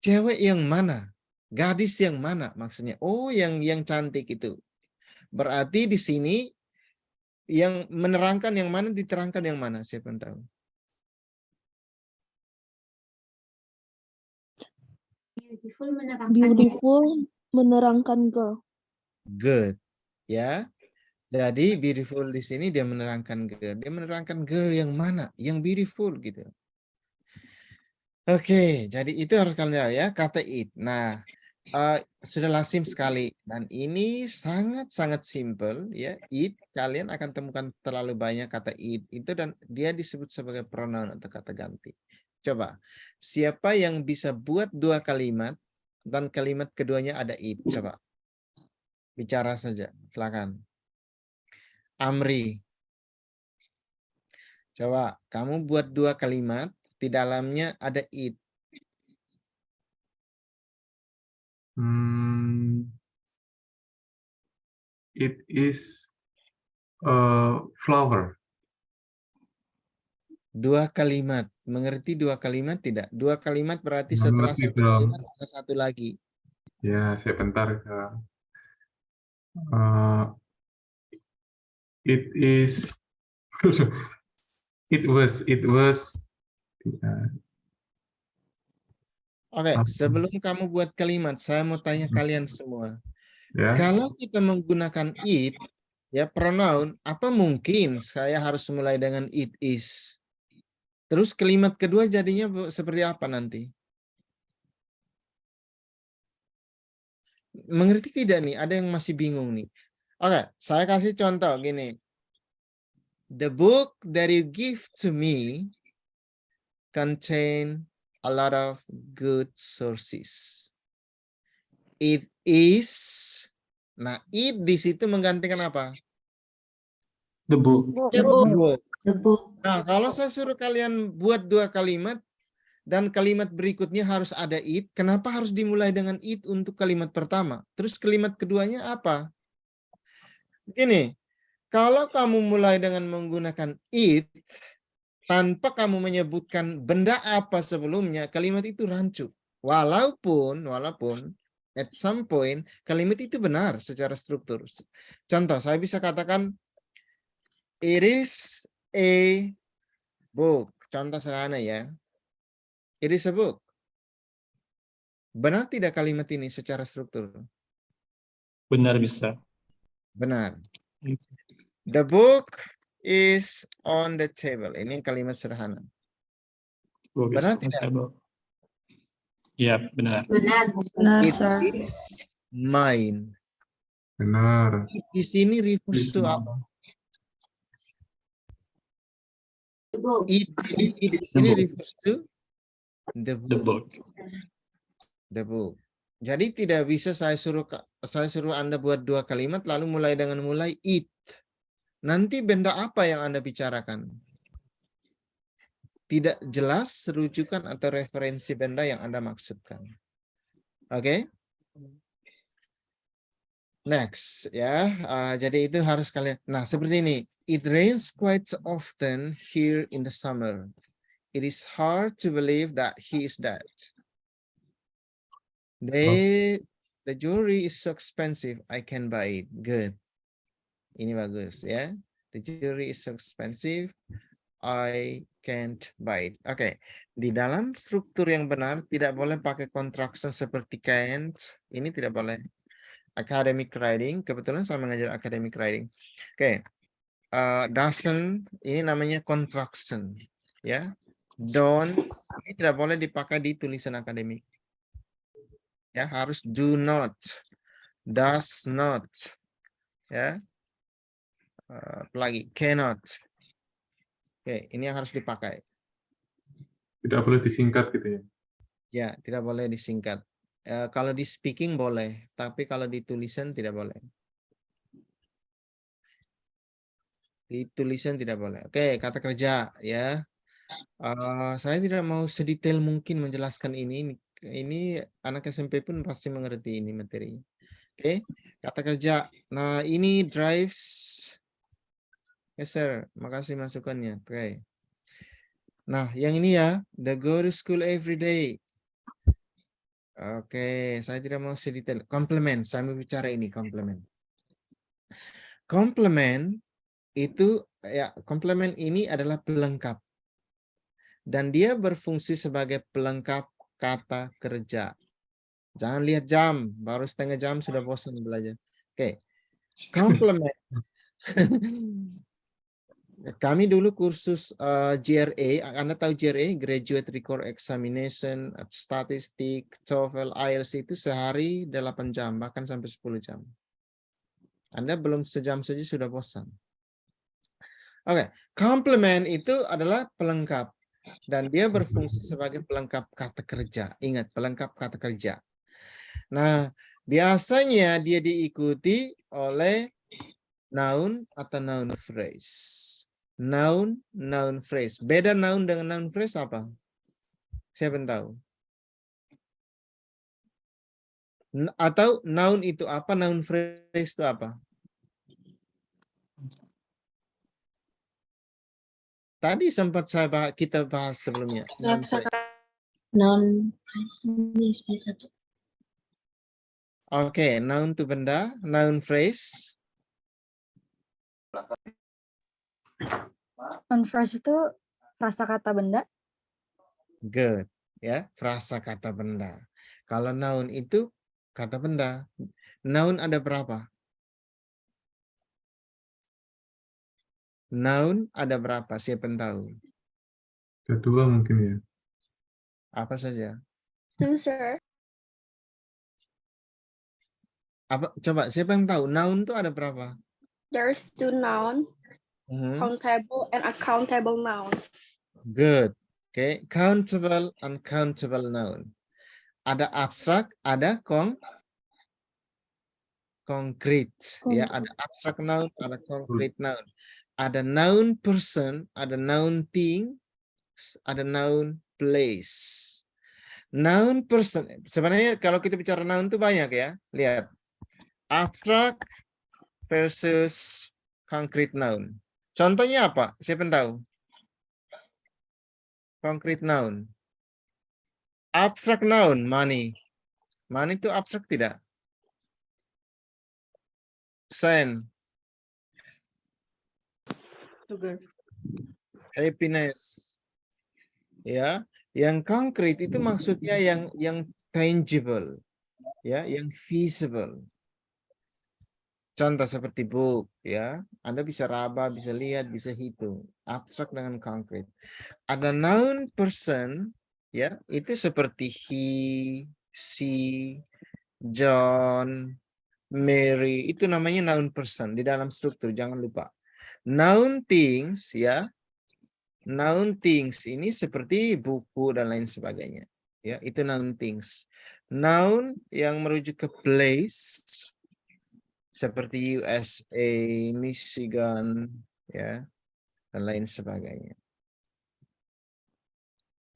cewek yang mana? Gadis yang mana maksudnya? Oh, yang cantik itu. Berarti di sini yang menerangkan yang mana, diterangkan yang mana? Siapa yang tahu? Beautiful menerangkan girl. Good. Ya. Jadi beautiful di sini dia menerangkan girl. Dia menerangkan girl yang mana? Yang beautiful gitu. Oke, jadi itu harus kalian tahu ya, kata it. Nah, sudah lazim sekali dan ini sangat-sangat simple ya. It kalian akan temukan terlalu banyak kata it itu dan dia disebut sebagai pronoun atau kata ganti. Coba, siapa yang bisa buat dua kalimat dan kalimat keduanya ada it? Coba, bicara saja, silakan. Amri, coba kamu buat dua kalimat, di dalamnya ada it. It is a flower. Dua kalimat, mengerti dua kalimat tidak? Dua kalimat berarti setelah Mengerti satu dong. kalimat ada satu lagi. Ya, sebentar. It is. It was. Oke, sebelum kamu buat kalimat, saya mau tanya kalian semua. Ya. Kalau kita menggunakan it, ya pronoun, apa mungkin saya harus mulai dengan it is? Terus kalimat kedua jadinya seperti apa nanti? Mengerti tidak nih? Ada yang masih bingung nih. Oke, saya kasih contoh gini. The book that you give to me contain a lot of good sources. It is. Nah, it di situ menggantikan apa? The book. The book. Book. The book. Nah, kalau saya suruh kalian buat dua kalimat dan kalimat berikutnya harus ada it, kenapa harus dimulai dengan it untuk kalimat pertama? Terus kalimat keduanya apa? Gini, kalau kamu mulai dengan menggunakan it tanpa kamu menyebutkan benda apa sebelumnya, kalimat itu rancu. Walaupun at some point kalimat itu benar secara struktur. Contoh, saya bisa katakan it is a book. Contoh sederhana ya. It is a book. Benar tidak kalimat ini secara struktur? Benar, Mister. Benar. The book is on the table. Ini kalimat sederhana. Book is Benar on tidak? table. Iya, benar. Benar, It sir. is mine. Benar. Di sini refers It's to mine. apa? The book. It di sini refers to the The book. book. The book. Jadi tidak bisa saya suruh Anda buat dua kalimat lalu mulai dengan it. Nanti benda apa yang Anda bicarakan? Tidak jelas rujukan atau referensi benda yang Anda maksudkan. Oke? Next ya. Jadi itu harus kalian. Nah, seperti ini. It rains quite often here in the summer. It is hard to believe that he is dead. The jewelry is so expensive, I can buy it. Good. Ini bagus ya. The jewelry is so expensive, I can't buy it. Oke. Di dalam struktur yang benar tidak boleh pakai contraction seperti can't. Ini tidak boleh. Academic writing. Kebetulan saya mengajar academic writing. Oke. Doesn't. Ini namanya contraction. Ya. Don't. Ini tidak boleh dipakai di tulisan akademik. Ya, harus do not, does not, ya, lagi cannot. Oke, ini yang harus dipakai. Tidak boleh disingkat gitu ya. Ya, tidak boleh disingkat. Kalau di speaking boleh, tapi kalau di tulisan tidak boleh. Di tulisan tidak boleh. Oke, kata kerja ya. Saya tidak mau sedetail mungkin menjelaskan ini. Ini anak SMP pun pasti mengerti ini materinya. Oke, kata kerja. Nah, ini drives. Yes, sir. Makasih masukannya. Oke. Nah, yang ini ya, the go to school every day. Oke, saya tidak mau sedetail. Komplement, saya mau bicara ini komplement. Komplement itu ya, komplement ini adalah pelengkap. Dan dia berfungsi sebagai pelengkap kata kerja. Jangan lihat jam, baru setengah jam sudah bosan belajar. Oke. Komplement. Kami dulu kursus GRE, Anda tahu GRE, Graduate Record Examination, Statistik, TOEFL, IELTS itu sehari 8 jam, bahkan sampai 10 jam. Anda belum sejam saja sudah bosan. Oke, komplement itu adalah pelengkap. Dan dia berfungsi sebagai pelengkap kata kerja. Ingat, pelengkap kata kerja. Nah, biasanya dia diikuti oleh noun atau noun phrase. Noun, noun phrase. Beda noun dengan noun phrase apa? Siapa yang tahu? Atau noun itu apa, noun phrase itu apa? Tadi sempat kita bahas sebelumnya. Noun phrase. Non phrase satu. Oke, noun itu benda, noun phrase. On first itu frasa kata benda. Good, ya, frasa kata benda. Kalau noun itu kata benda. Noun ada berapa? Noun ada berapa? Siapa yang tahu? Ada 2 mungkin ya. Apa saja? Two, sir. Apa? Coba siapa yang tahu? Noun itu ada berapa? There's two noun, Mhm. countable and uncountable noun. Good. Oke, countable, uncountable noun. Ada abstrak, ada konkret. Ya, ada abstrak noun, ada konkret noun. Ada noun person, ada noun thing, ada noun place. Noun person, sebenarnya kalau kita bicara noun itu banyak ya. Lihat, abstrak versus concrete noun. Contohnya apa? Siapa yang tahu? Concrete noun. Abstrak noun, money. Money itu abstrak tidak? Sen, Sugar. happiness. Ya, yang konkret itu maksudnya yang tangible. Ya, yang visible. Contoh seperti book, ya. Anda bisa raba, bisa lihat, bisa hitung. Abstrak dengan konkret. Ada noun person, ya, itu seperti he, she, John, Mary, itu namanya noun person di dalam struktur, jangan lupa. Noun things, ya. Noun things ini seperti buku dan lain sebagainya. Ya, itu noun things. Noun yang merujuk ke place seperti USA, Michigan, ya, dan lain sebagainya.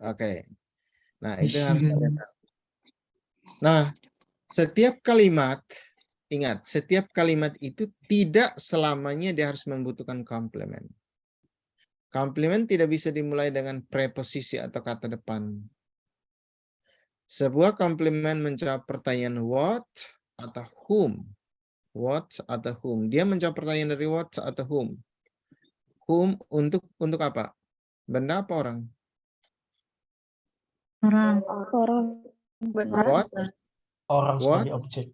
Oke. Nah, itu harus kalian tahu. Nah, setiap kalimat, ingat, setiap kalimat itu tidak selamanya dia harus membutuhkan komplement. Komplement tidak bisa dimulai dengan preposisi atau kata depan. Sebuah komplement menjawab pertanyaan what atau whom. What atau whom. Dia menjawab pertanyaan dari what atau whom. Whom untuk apa? Benda apa orang? Orang. Orang. Benar. What? Orang What? sebagai objek.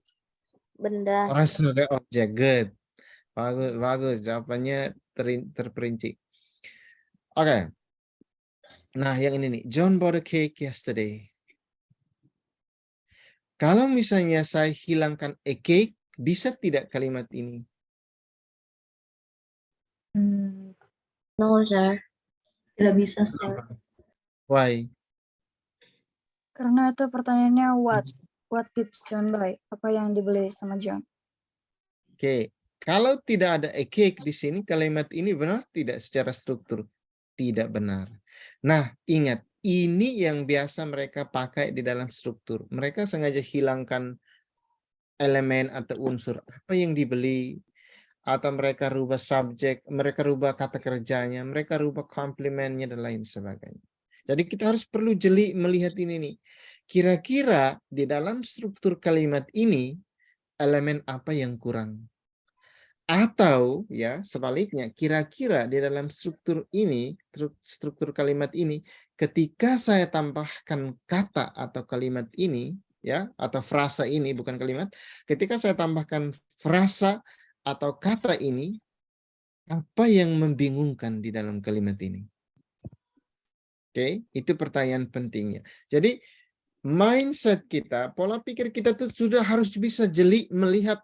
Benda. Orang sebagai objek. Good. Bagus, bagus. Jawabannya terperinci. Oke. Nah, yang ini nih. John bought a cake yesterday. Kalau misalnya saya hilangkan a cake, bisa tidak kalimat ini? No, sir. Tidak bisa, sir. Why? Karena itu pertanyaannya what did John buy? Apa yang dibeli sama John? Oke, kalau tidak ada a cake di sini, kalimat ini benar tidak secara struktur? Tidak benar. Nah, ingat, ini yang biasa mereka pakai di dalam struktur. Mereka sengaja hilangkan elemen atau unsur apa yang dibeli, atau mereka rubah subjek, mereka rubah kata kerjanya, mereka rubah komplementnya, dan lain sebagainya. Jadi kita harus perlu jeli melihat ini nih. Kira-kira di dalam struktur kalimat ini, elemen apa yang kurang? Atau ya sebaliknya, kira-kira di dalam struktur ini, struktur kalimat ini, ketika saya tambahkan kata atau kalimat ini, ya, atau frasa ini, bukan kalimat, ketika saya tambahkan frasa atau kata ini, apa yang membingungkan di dalam kalimat ini? Oke, itu pertanyaan pentingnya. Jadi mindset kita, pola pikir kita tuh sudah harus bisa jeli melihat.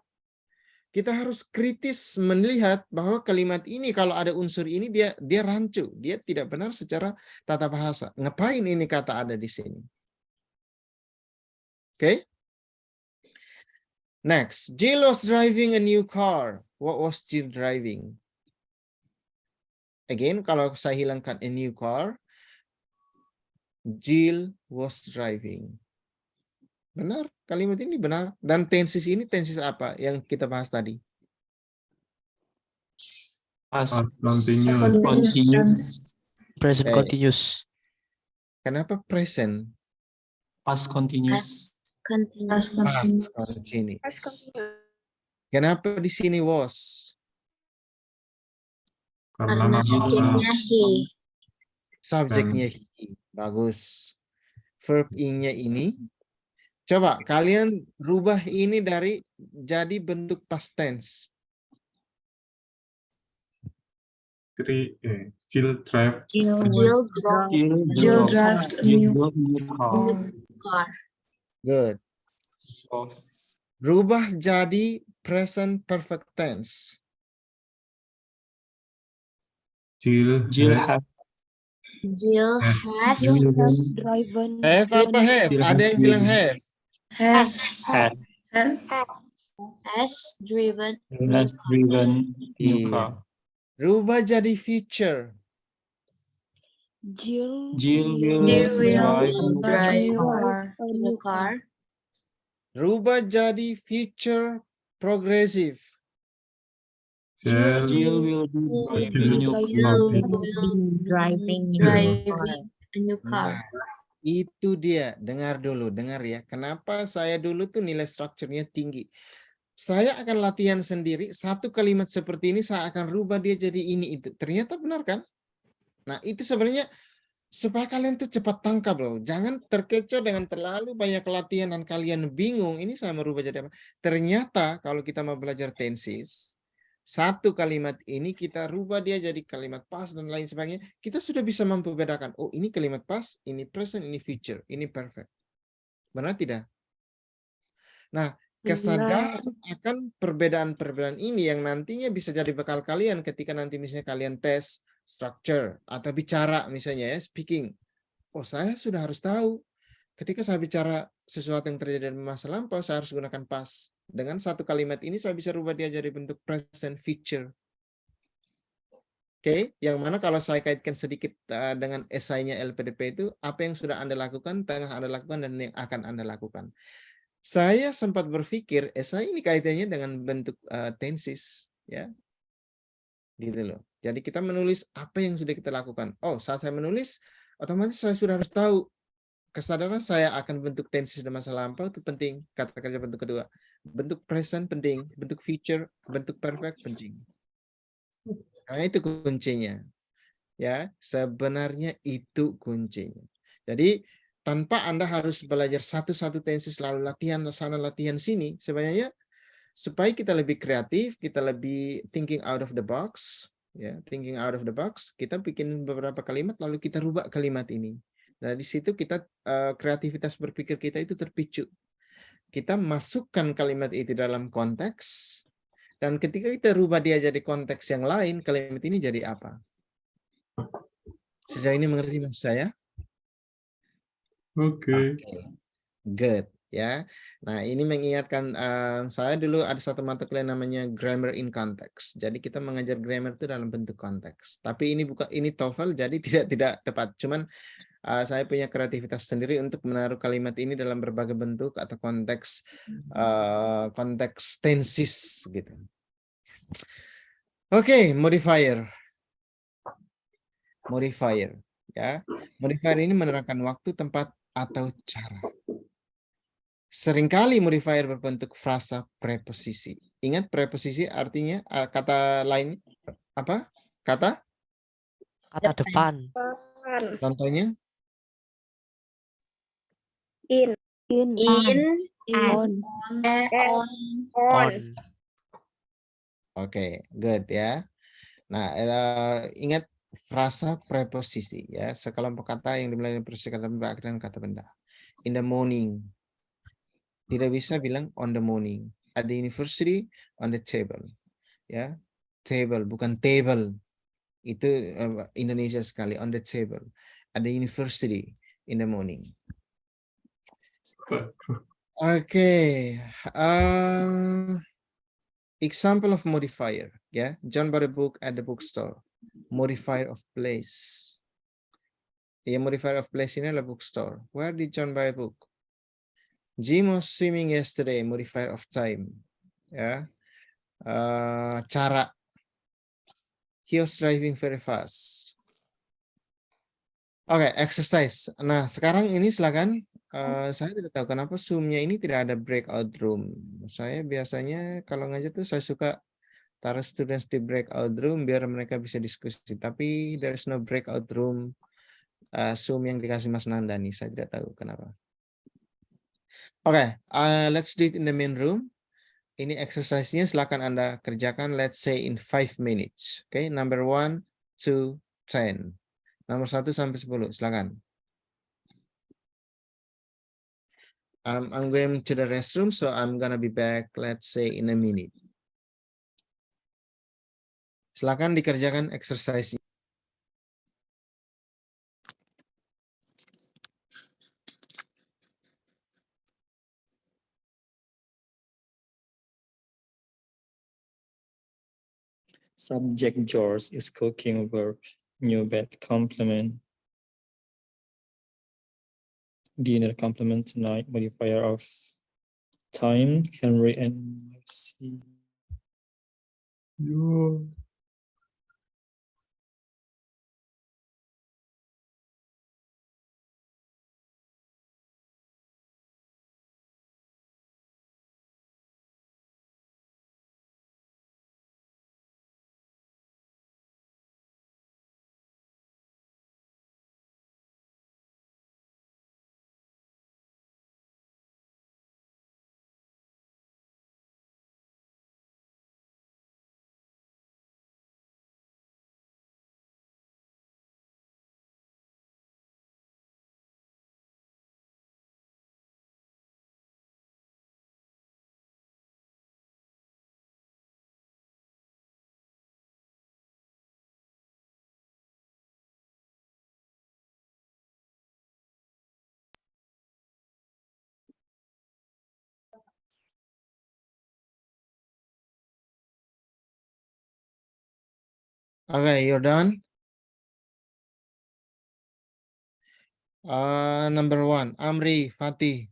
Kita harus kritis melihat bahwa kalimat ini kalau ada unsur ini dia rancu, dia tidak benar secara tata bahasa. Ngapain ini kata ada di sini? Oke. Next, Jill was driving a new car. What was Jill driving? Again, kalau saya hilangkan a new car, Jill was driving. Benar, kalimat ini benar. Dan tenses ini tenses apa yang kita bahas tadi? Past continuous. Continuous. Present Okay. continuous. Kenapa present? Past continuous. Past continuous. Continue. Past continuous. Kenapa di sini was? Karena nama Subjeknya he. Bagus. Verb ing-nya ini. Coba kalian rubah ini dari jadi bentuk past tense. Jill drive Jill Jill drive a new car. Good. Of Rubah jadi present perfect tense. Jill have Driven. Have apa has? Jill Ada has yang bilang driven. have. has driven driven new Iya. car. Rubah jadi future. Jill Jill will drive a new car. Rubah jadi future progressive. Jill will be driving a new car. Nah, itu dia. Dengar dulu, dengar ya. Kenapa saya dulu tuh nilai strukturnya tinggi. Saya akan latihan sendiri, satu kalimat seperti ini saya akan rubah dia jadi ini itu. Ternyata benar kan? Nah, itu sebenarnya supaya kalian tuh cepat tangkap loh. Jangan terkecoh dengan terlalu banyak latihan dan kalian bingung. Ini saya merubah jadi apa? Ternyata kalau kita mau belajar tenses, satu kalimat ini kita rubah dia jadi kalimat past dan lain sebagainya. Kita sudah bisa mampu bedakan. Oh, ini kalimat past, ini present, ini future, ini perfect. Benar tidak? Nah, kesadaran akan perbedaan-perbedaan ini yang nantinya bisa jadi bekal kalian ketika nanti misalnya kalian tes structure atau bicara misalnya ya, speaking. Oh, saya sudah harus tahu ketika saya bicara sesuatu yang terjadi di masa lampau, saya harus gunakan past. Dengan satu kalimat ini saya bisa rubah dia jadi bentuk present future. Oke, yang mana kalau saya kaitkan sedikit dengan esainya LPDP itu, apa yang sudah Anda lakukan, tengah Anda lakukan, dan yang akan Anda lakukan. Saya sempat berpikir esai ini kaitannya dengan bentuk tenses, ya, gitu loh. Jadi kita menulis apa yang sudah kita lakukan. Oh, saat saya menulis, otomatis saya sudah harus tahu kesadaran saya akan bentuk tenses di masa lampau itu penting. Kata kerja bentuk kedua, bentuk present penting, bentuk future, bentuk perfect penting. Nah, itu kuncinya, ya. Sebenarnya itu kuncinya. Jadi tanpa Anda harus belajar satu-satu tenses lalu latihan sana latihan sini, sebenarnya supaya kita lebih kreatif, kita lebih thinking out of the box, ya, thinking out of the box, kita bikin beberapa kalimat lalu kita rubah kalimat ini. Nah, di situ kita kreativitas berpikir kita itu terpicu. Kita masukkan kalimat itu dalam konteks, dan ketika kita rubah dia jadi konteks yang lain, kalimat ini jadi apa? Sejauh ini mengerti maksud saya? Oke. Good ya. Nah, ini mengingatkan saya dulu ada satu mata kuliah namanya grammar in context. Jadi kita mengajar grammar itu dalam bentuk konteks. Tapi ini bukan ini TOEFL jadi tidak tepat. Cuman saya punya kreativitas sendiri untuk menaruh kalimat ini dalam berbagai bentuk atau konteks konteks tenses gitu. Oke, modifier. Modifier ya. Modifier ini menerangkan waktu, tempat atau cara. Seringkali modifier berbentuk frasa preposisi. Ingat preposisi artinya kata lain apa? Kata depan. contohnya In. In. On. On. Oke, good ya. Nah, ingat frasa preposisi ya, sekelompok kata yang dimulai dari preposisi kata benda akhir dengan kata benda. In the morning. Tidak bisa bilang on the morning. At the university, on the table. Ya, table bukan table. Itu Indonesia sekali, on the table. At the university in the morning. Okay. Example of modifier. Yeah, John bought a book at the bookstore. Modifier of place. Yeah, modifier of place ini adalah bookstore. Where did John buy a book? Jim was swimming yesterday. Modifier of time. Ya, cara. He was driving very fast. Oke, exercise. Nah, sekarang ini silakan. Saya tidak tahu kenapa Zoom-nya ini tidak ada breakout room. Saya biasanya kalau ngajar tuh saya suka taruh students di breakout room biar mereka bisa diskusi. Tapi there is no breakout room Zoom yang dikasih Mas Nandani. Saya tidak tahu kenapa. Oke, let's do it in the main room. Ini exercise-nya silakan Anda kerjakan, let's say in 5 minutes. Oke, number 1 to 10. Nomor 1 sampai 10, silakan. I'm going to the restroom, so I'm gonna be back, let's say in a minute. Silakan dikerjakan exercise. Subject George is cooking, verb new bed complement. Dinner complement tonight, modifier of time, Henry and Mercy. Yo. Okay, you're done. Number 1, Amri, Fatih.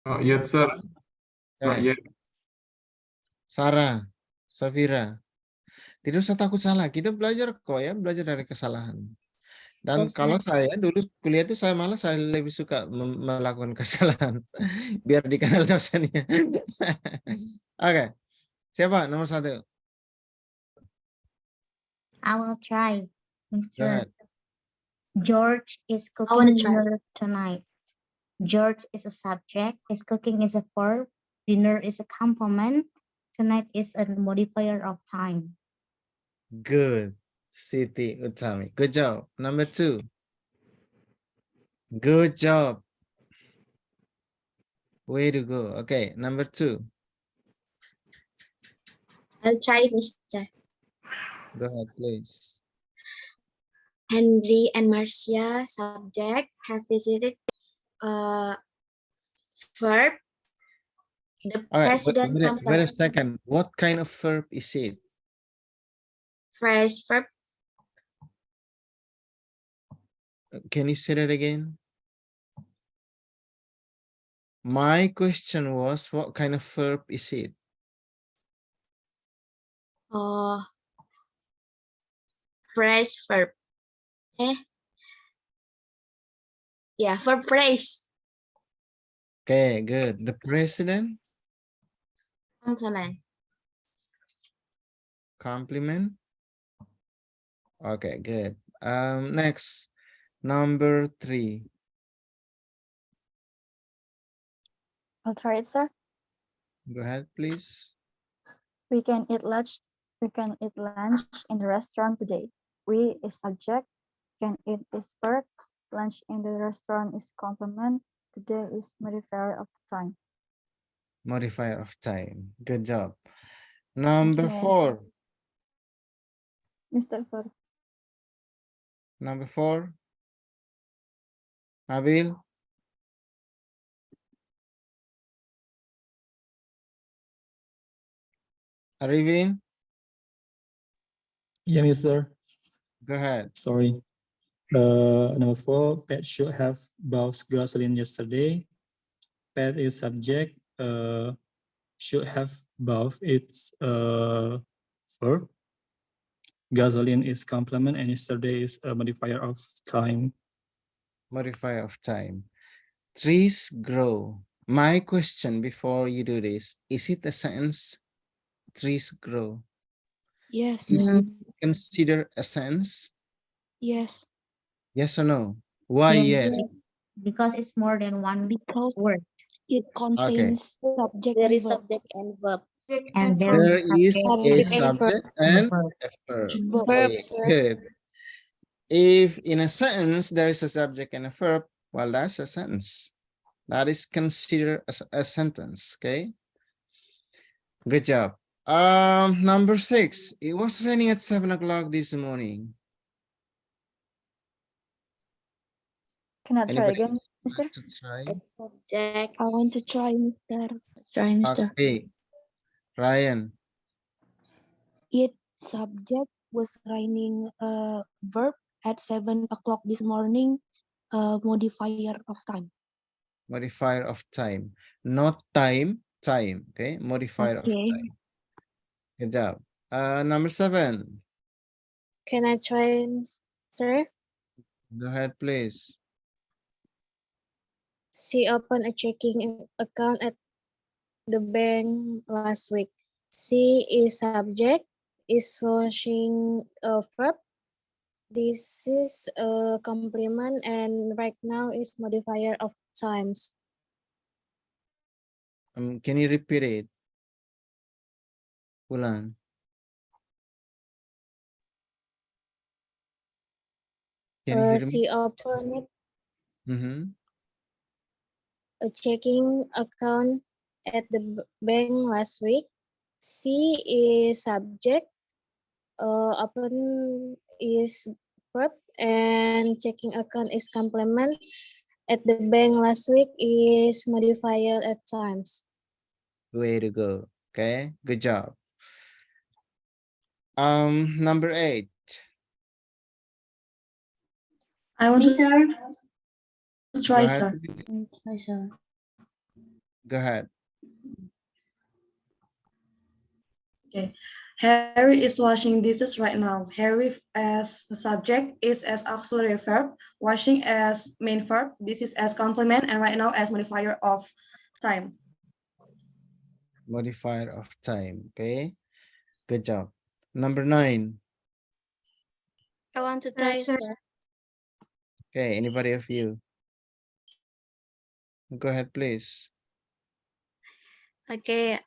Not yet, sir. Not Okay. yet. Sarah, Safira. Tidak usah takut salah. Kita belajar kok ya, belajar dari kesalahan. Dan Yes, kalau sir. saya dulu kuliah itu saya malah saya lebih suka melakukan kesalahan biar dikenal dosennya. Oke. Siapa nomor 1? I will try, Go Mr. ahead. George is I wanna cooking try. dinner tonight. George is a subject. Is cooking is a verb. Dinner is a complement. Tonight is a modifier of time. Good. Siti Utami. Good job. Number 2. Good job. Way to go. Okay, number 2. I'll try, Mr. Go ahead, please. Henry and Marcia, subject, have visited. Verb. The All right, president wait a company. second. What kind of verb is it? Phrase verb. Can you say that again? My question was, what kind of verb is it? Phrase verb. Yeah, verb phrase. Okay, good. The president, Complement. compliment. Okay, good. Next, number 3. I'll try it, sir. Go ahead, please. We can eat lunch. We can eat lunch in the restaurant today. We is subject. Can eat is verb. Lunch in the restaurant is complement. Today is modifier of time. Modifier of time. Good job. Number Yes. 4. Mr. Verb. Number 4. Nabil. Arivin, Yeah, Mister. go ahead. Sorry. Number 4, Pat should have bought gasoline yesterday. Pat is subject. Should have bought its verb. Gasoline is complement and yesterday is a modifier of time. Modifier of time. Trees grow. My question before you do this, is it a sentence? Trees grow. Yes. Is it considered a sentence? Yes. Yes or no? Why Yes. yes? Because it's more than one Because word. it contains subject There and is verb. subject and verb. And there There is is a Subject and subject and and verb. a verb. Verb. Okay, sir. good. If in a sentence there is a subject and a verb, well, that's a sentence. That is considered as a sentence. Okay. Good job. Number 6. It was raining at 7 o'clock this morning. Can I try Anybody again, want Mister? to try? Subject. I want to try, Mister. Try, Mister. Okay. Ryan. It subject was raining verb at 7 o'clock this morning, modifier of time. Modifier of time. Not time, time. Okay. Modifier of Okay. time. Good job. Number 7. Can I try, sir? Go ahead, please. She opened a checking account at the bank last week. She is subject, is washing a verb. This is a complement and right now is modifier of times. Can you repeat it? Ulan. Can you hear me? She opened Mm-hmm. a checking account at the bank last week. She is subject, open is verb, and checking account is complement. At the bank last week is modifier at times. Way to go. Okay, good job. Number 8. I want to Go try, ahead. sir. please. Go ahead. Okay. Harry is washing dishes right now. Harry as the subject is as auxiliary verb, washing as main verb, this is as complement, and right now as modifier of time. Modifier of time. Okay, good job. Number 9. I want to try, sir. Okay, anybody of you? Go ahead, please. Okay,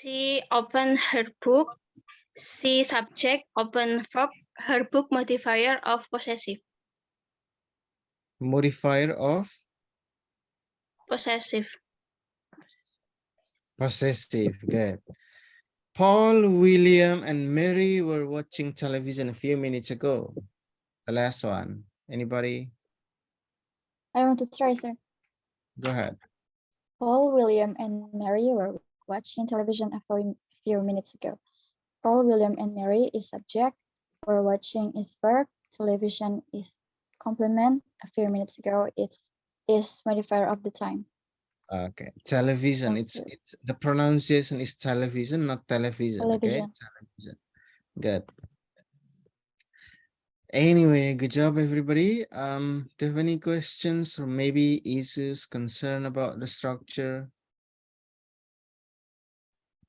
she opened her book. She subject, open verb, her book modifier of possessive. Modifier of Possessive. possessive. Good. Paul, William, and Mary were watching television a few minutes ago. The last one. Anybody? I want to try, sir. Go ahead. Paul, William, and Mary were watching television a few minutes ago. Paul, William, and Mary is subject. Were watching is verb. Television is complement. A few minutes ago, it's is modifier of the time. Okay. Television. It's the pronunciation is television, not television. Okay. Television. Television. Good. Anyway, good job, everybody. Do you have any questions or maybe issues, concern about the structure?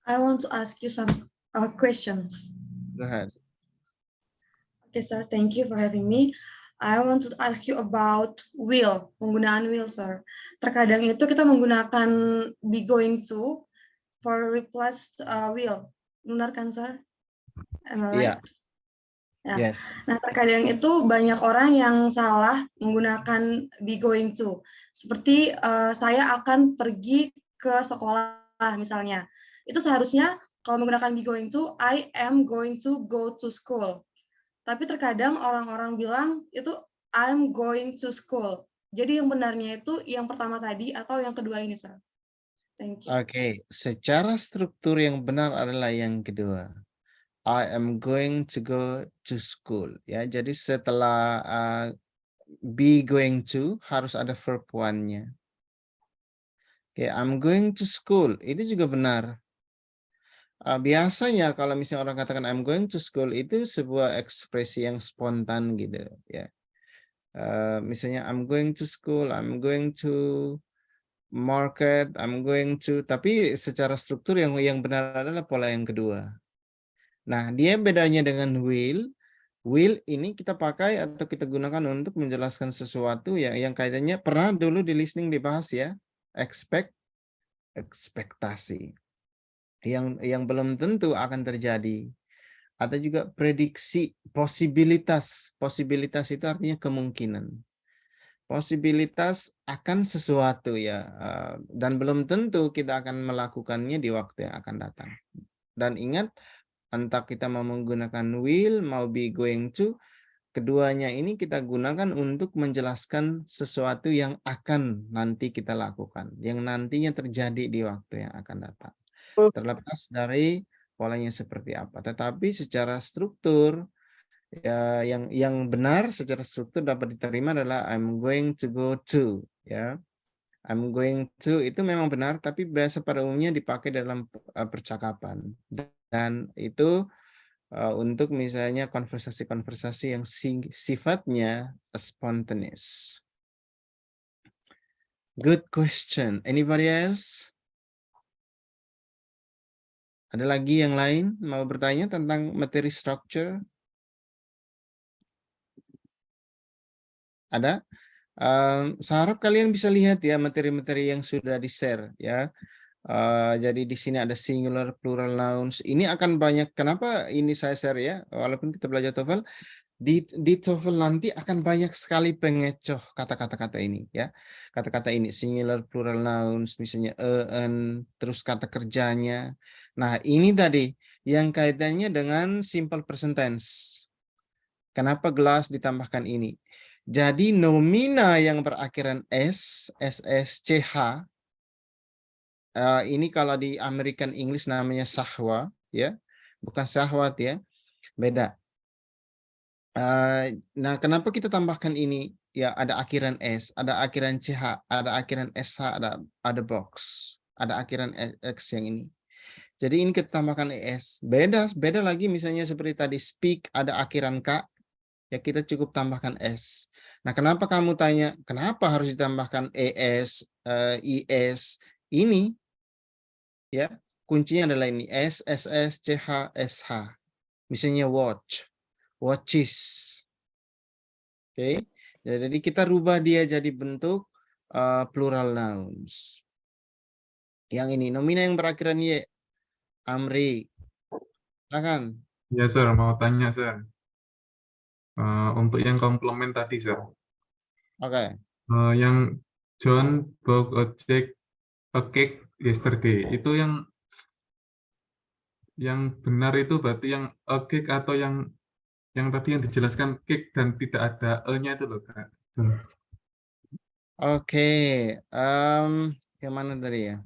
I want to ask you some questions. Go ahead. Okay, sir. Thank you for having me. I want to ask you about will, penggunaan will, sir. Terkadang itu kita menggunakan be going to for replace will. Benar kan, sir? Am I right? Yeah. Ya. Yes. Nah, terkadang itu banyak orang yang salah menggunakan be going to. Seperti saya akan pergi ke sekolah misalnya. Itu seharusnya kalau menggunakan be going to, I am going to go to school. Tapi terkadang orang-orang bilang itu I'm going to school. Jadi yang benarnya itu yang pertama tadi atau yang kedua ini, sir? Thank you. Oke, secara struktur yang benar adalah yang kedua. I am going to go to school. Ya, jadi setelah be going to harus ada verb one-nya. Oke, I'm going to school. Ini juga benar. Biasanya kalau misalnya orang katakan I'm going to school itu sebuah ekspresi yang spontan gitu ya. Misalnya I'm going to school, I'm going to market, I'm going to, tapi secara struktur yang benar adalah pola yang kedua. Nah, dia bedanya dengan will. Will ini kita pakai atau kita gunakan untuk menjelaskan sesuatu yang kaitannya pernah dulu di listening dibahas ya. Ekspektasi. Yang belum tentu akan terjadi. Atau juga prediksi, posibilitas. Posibilitas itu artinya kemungkinan. Posibilitas akan sesuatu ya. Dan belum tentu kita akan melakukannya di waktu yang akan datang. Dan ingat, entah kita mau menggunakan will, mau be going to, keduanya ini kita gunakan untuk menjelaskan sesuatu yang akan nanti kita lakukan. Yang nantinya terjadi di waktu yang akan datang. Terlepas dari polanya seperti apa, tetapi secara struktur ya, yang benar secara struktur dapat diterima adalah I'm going to go to ya. I'm going to itu memang benar, tapi biasa pada umumnya dipakai dalam percakapan dan itu untuk misalnya konversasi-konversasi yang sifatnya spontaneous. Good question. Anybody else? Ada lagi yang lain mau bertanya tentang materi structure? Ada? Saya harap kalian bisa lihat ya materi-materi yang sudah di-share ya. Jadi di sini ada singular, plural nouns. Ini akan banyak. Kenapa ini saya share ya? Walaupun kita belajar TOEFL, di TOEFL nanti akan banyak sekali pengecoh kata-kata ini ya. Kata-kata ini singular, plural nouns, misalnya an, terus kata kerjanya. Nah, ini tadi yang kaitannya dengan simple present tense. Kenapa gelas ditambahkan ini? Jadi nomina yang berakhiran s, ss, ch, ini kalau di American English namanya sahwa, ya, bukan syahwat ya, beda. Nah, kenapa kita tambahkan ini? Ya, ada akhiran s, ada akhiran ch, ada akhiran sh, ada box, ada akhiran x yang ini. Jadi ini kita tambahkan es. Beda lagi misalnya seperti tadi speak ada akhiran k, ya kita cukup tambahkan s. Nah, kenapa kamu tanya kenapa harus ditambahkan es, is? Ini ya kuncinya adalah ini s, ss, ch, sh. Misalnya watch, watches. Oke. Jadi kita rubah dia jadi bentuk plural nouns. Yang ini nomina yang berakhiran y. Amri, silakan. Ya, sir, mau tanya, sir. Untuk yang komplement tadi, sir. Oke. Yang John bought a cake yesterday. Itu yang yang benar itu berarti yang a cake atau yang tadi yang dijelaskan cake dan tidak ada e-nya itu loh, Kak. Tuh. Oke, yang mana tadi ya?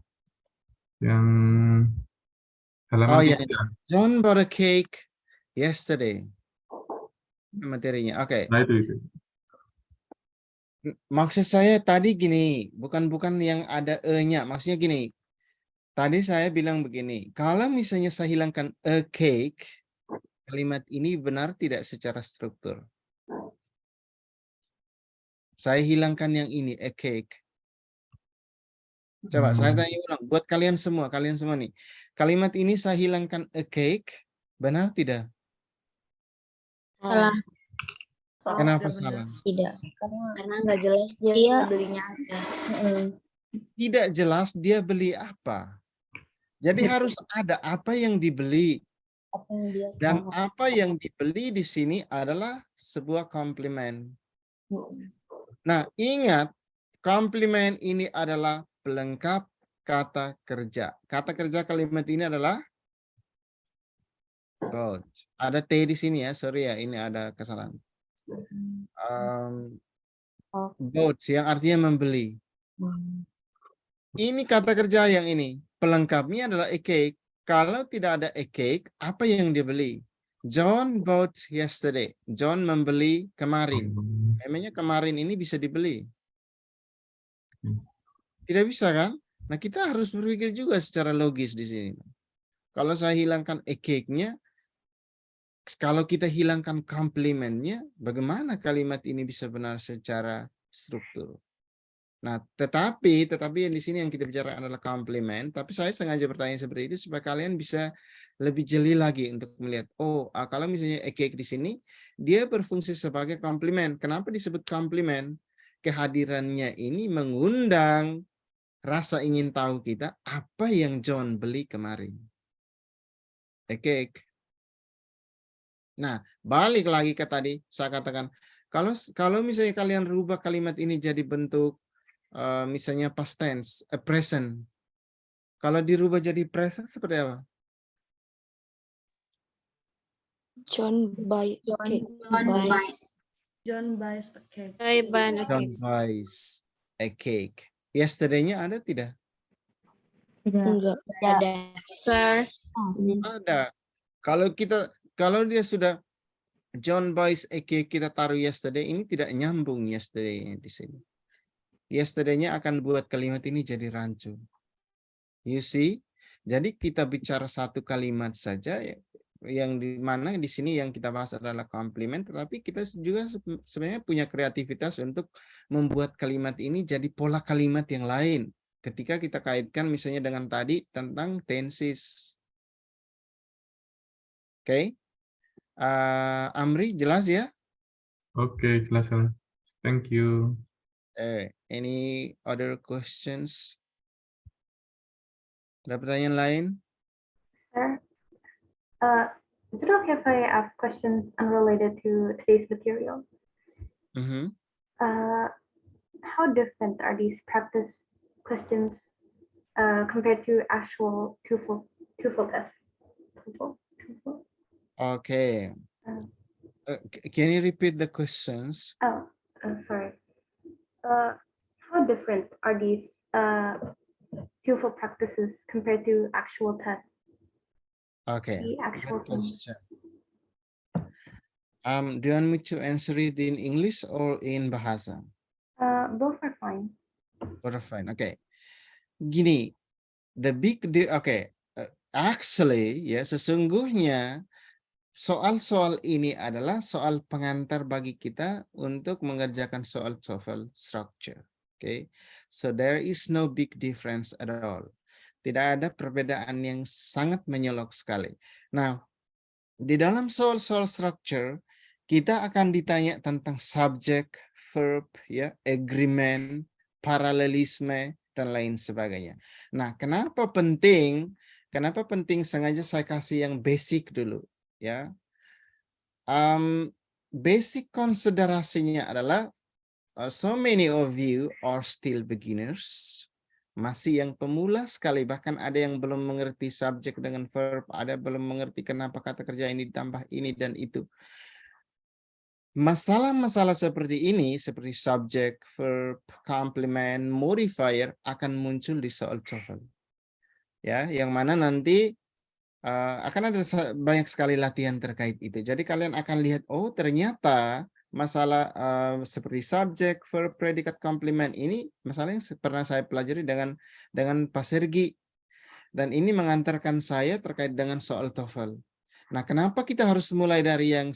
Yang Oh halaman ya, 3. John bought a cake yesterday. Materinya, oke. Nah, itu. Maksud saya tadi gini, bukan yang ada e-nya. Maksudnya gini, tadi saya bilang begini, kalau misalnya saya hilangkan a cake, kalimat ini benar tidak secara struktur. Saya hilangkan yang ini, a cake. Coba saya tanya ulang, buat kalian semua nih. Kalimat ini saya hilangkan a cake, benar tidak? Salah. Kenapa salah? Tidak. Karena nggak jelas dia belinya apa. Tidak jelas dia beli apa. Jadi harus ada apa yang dibeli. Apa yang dia Dan apa yang dibeli di sini adalah sebuah komplimen. Nah, ingat, komplimen ini adalah pelengkap kata kerja. Kata kerja kalimat ini adalah bought. Ada T di sini ya, sorry ya, ini ada kesalahan. Bought yang artinya membeli. Ini kata kerja yang ini. Pelengkapnya adalah a cake. Kalau tidak ada a cake, apa yang dia beli? John bought yesterday. John membeli kemarin. Memangnya kemarin ini bisa dibeli? Tidak bisa kan? Nah, kita harus berpikir juga secara logis di sini. Kalau saya hilangkan a cake-nya, kalau kita hilangkan komplimennya, bagaimana kalimat ini bisa benar secara struktur? Nah, tetapi yang di sini yang kita bicara adalah komplimen, tapi saya sengaja bertanya seperti itu supaya kalian bisa lebih jeli lagi untuk melihat, oh, kalau misalnya a cake di sini, dia berfungsi sebagai komplimen. Kenapa disebut komplimen? Kehadirannya ini mengundang rasa ingin tahu kita apa yang John beli kemarin. A cake. Nah, balik lagi ke tadi, saya katakan, kalau misalnya kalian rubah kalimat ini jadi bentuk misalnya past tense, present. Kalau dirubah jadi present seperti apa? John buys a cake. John buys a cake. John buys a cake. Yesterday-nya ada tidak? Enggak ada. Sir. Ada. Kalau dia sudah John buys a cake, kita taruh yesterday, ini tidak nyambung yesterday di sini. Yesterday-nya akan buat kalimat ini jadi rancu. You see? Jadi kita bicara satu kalimat saja yang di mana di sini yang kita bahas adalah komplimen, tetapi kita juga sebenarnya punya kreativitas untuk membuat kalimat ini jadi pola kalimat yang lain ketika kita kaitkan misalnya dengan tadi tentang tenses. Oke. Amri, jelas ya? Oke, jelas. Thank you. Any other questions? Ada pertanyaan lain? Sir, is it okay if I ask questions unrelated to today's material? How different are these practice questions compared to actual TOEFL tests? Okay. Can you repeat the questions? Sorry. How different are these TOEFL practices compared to actual tests? Okay. The actual Good question. Do you want me to answer it in English or in Bahasa? Both are fine. Both are fine. Okay. Gini, actually ya sesungguhnya soal-soal ini adalah soal pengantar bagi kita untuk mengerjakan soal TOEFL structure. Okay. So there is no big difference at all. Tidak ada perbedaan yang sangat menyolok sekali. Nah, di dalam soal-soal structure, kita akan ditanya tentang subject, verb, ya, agreement, paralelisme, dan lain sebagainya. Nah, kenapa penting sengaja saya kasih yang basic dulu, ya. Basic konsiderasinya adalah so many of you are still beginners. masih yang pemula sekali, bahkan ada yang belum mengerti subjek dengan verb, ada belum mengerti kenapa kata kerja ini ditambah ini dan itu. Masalah-masalah seperti ini, seperti subjek, verb, complement, modifier akan muncul di soal TOEFL. Ya, yang mana nanti akan ada banyak sekali latihan terkait itu. Jadi kalian akan lihat, oh ternyata masalah seperti subjek, verb, predikat, complement ini masalah yang pernah saya pelajari dengan Pak Sergi. Dan ini mengantarkan saya terkait dengan soal TOEFL. Nah, kenapa kita harus mulai dari yang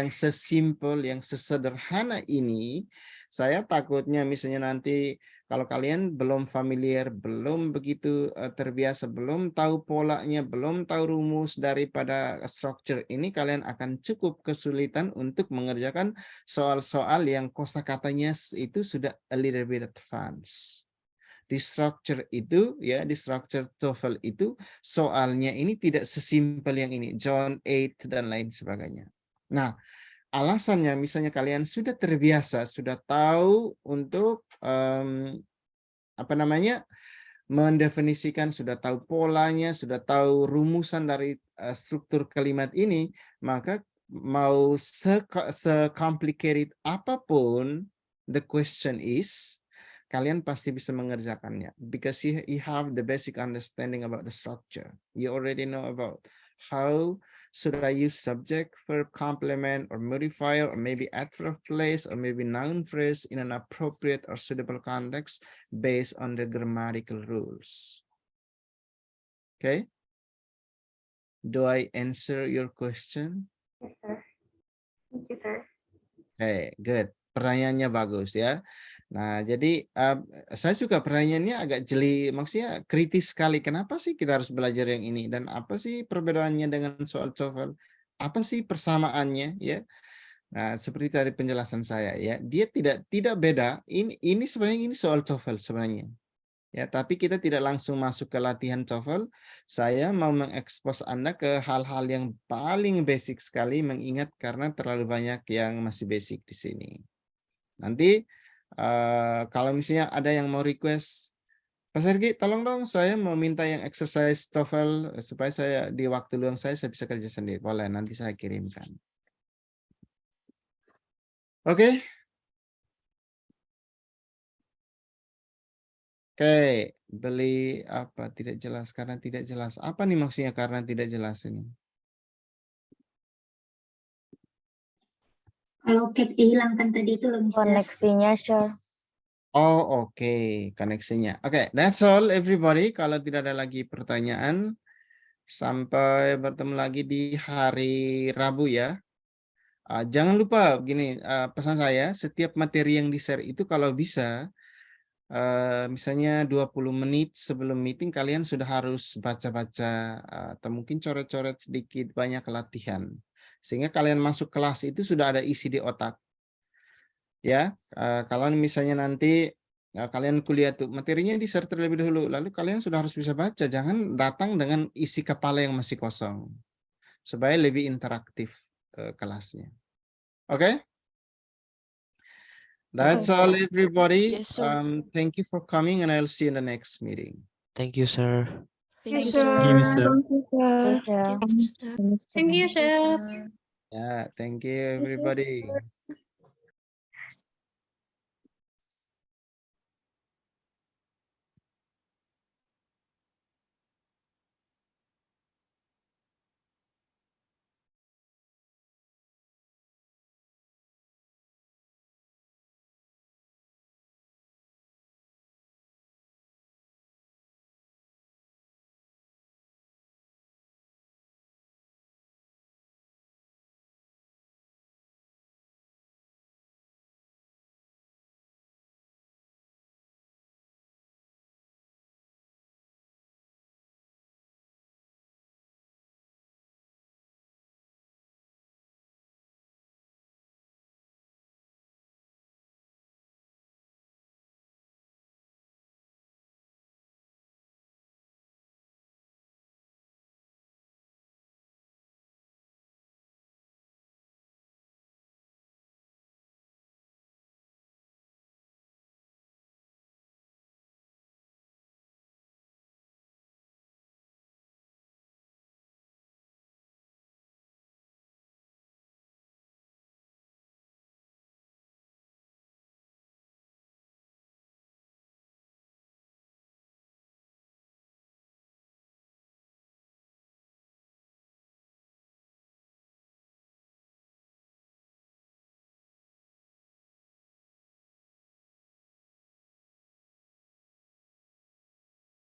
sesimpel, yang sesederhana ini? Saya takutnya misalnya nanti kalau kalian belum familiar, belum begitu terbiasa, belum tahu polanya, belum tahu rumus daripada structure ini, kalian akan cukup kesulitan untuk mengerjakan soal-soal yang kosakatanya itu sudah a little bit advanced. Di structure itu, ya, di structure TOEFL itu soalnya ini tidak sesimpel yang ini, John 8 dan lain sebagainya. Nah, alasannya misalnya kalian sudah terbiasa, sudah tahu untuk mendefinisikan, sudah tahu polanya, sudah tahu rumusan dari struktur kalimat ini, maka mau se-complicated apapun the question is, kalian pasti bisa mengerjakannya because you have the basic understanding about the structure. You already know about how should I use subject, verb, complement, or modifier, or maybe adverb place, or maybe noun phrase in an appropriate or suitable context based on the grammatical rules. Okay? Do I answer your question? Yes, sir. Thank you, sir. Okay, good. Pertanyaannya bagus ya. Nah, jadi saya suka pertanyaannya agak jeli, maksudnya kritis sekali. Kenapa sih kita harus belajar yang ini? Dan apa sih perbedaannya dengan soal TOEFL? Apa sih persamaannya ya? Nah, seperti tadi penjelasan saya ya, dia tidak beda. Ini sebenarnya ini soal TOEFL sebenarnya. Ya, tapi kita tidak langsung masuk ke latihan TOEFL. Saya mau mengekspos Anda ke hal-hal yang paling basic sekali, mengingat karena terlalu banyak yang masih basic di sini. Nanti kalau misalnya ada yang mau request, Pak Sergi, tolong dong saya mau minta yang exercise TOEFL supaya saya di waktu luang saya bisa kerja sendiri. Boleh, nanti saya kirimkan. Oke. Oke, beli apa tidak jelas karena tidak jelas. Apa nih maksudnya karena tidak jelas ini? Kalau Kate hilangkan tadi itu loh, Mister. Koneksinya, sure. Oh, oke, koneksinya. Oke, that's all everybody. Kalau tidak ada lagi pertanyaan, sampai bertemu lagi di hari Rabu ya. Jangan lupa begini, pesan saya, setiap materi yang di-share itu kalau bisa, misalnya 20 menit sebelum meeting kalian sudah harus baca-baca atau mungkin coret-coret sedikit banyak latihan. Sehingga kalian masuk kelas itu sudah ada isi di otak. Ya, kalau misalnya nanti kalian kuliah tuh materinya di-share terlebih dahulu, lalu kalian sudah harus bisa baca, jangan datang dengan isi kepala yang masih kosong, supaya lebih interaktif kelasnya. Oke? That's all everybody. Yes, sir. Thank you for coming and I'll see you in the next meeting. Thank you, sir. Yes, Thank you, sir. Thank you, Mister. Yes, sir. Thank you, sir. Yeah, thank you everybody.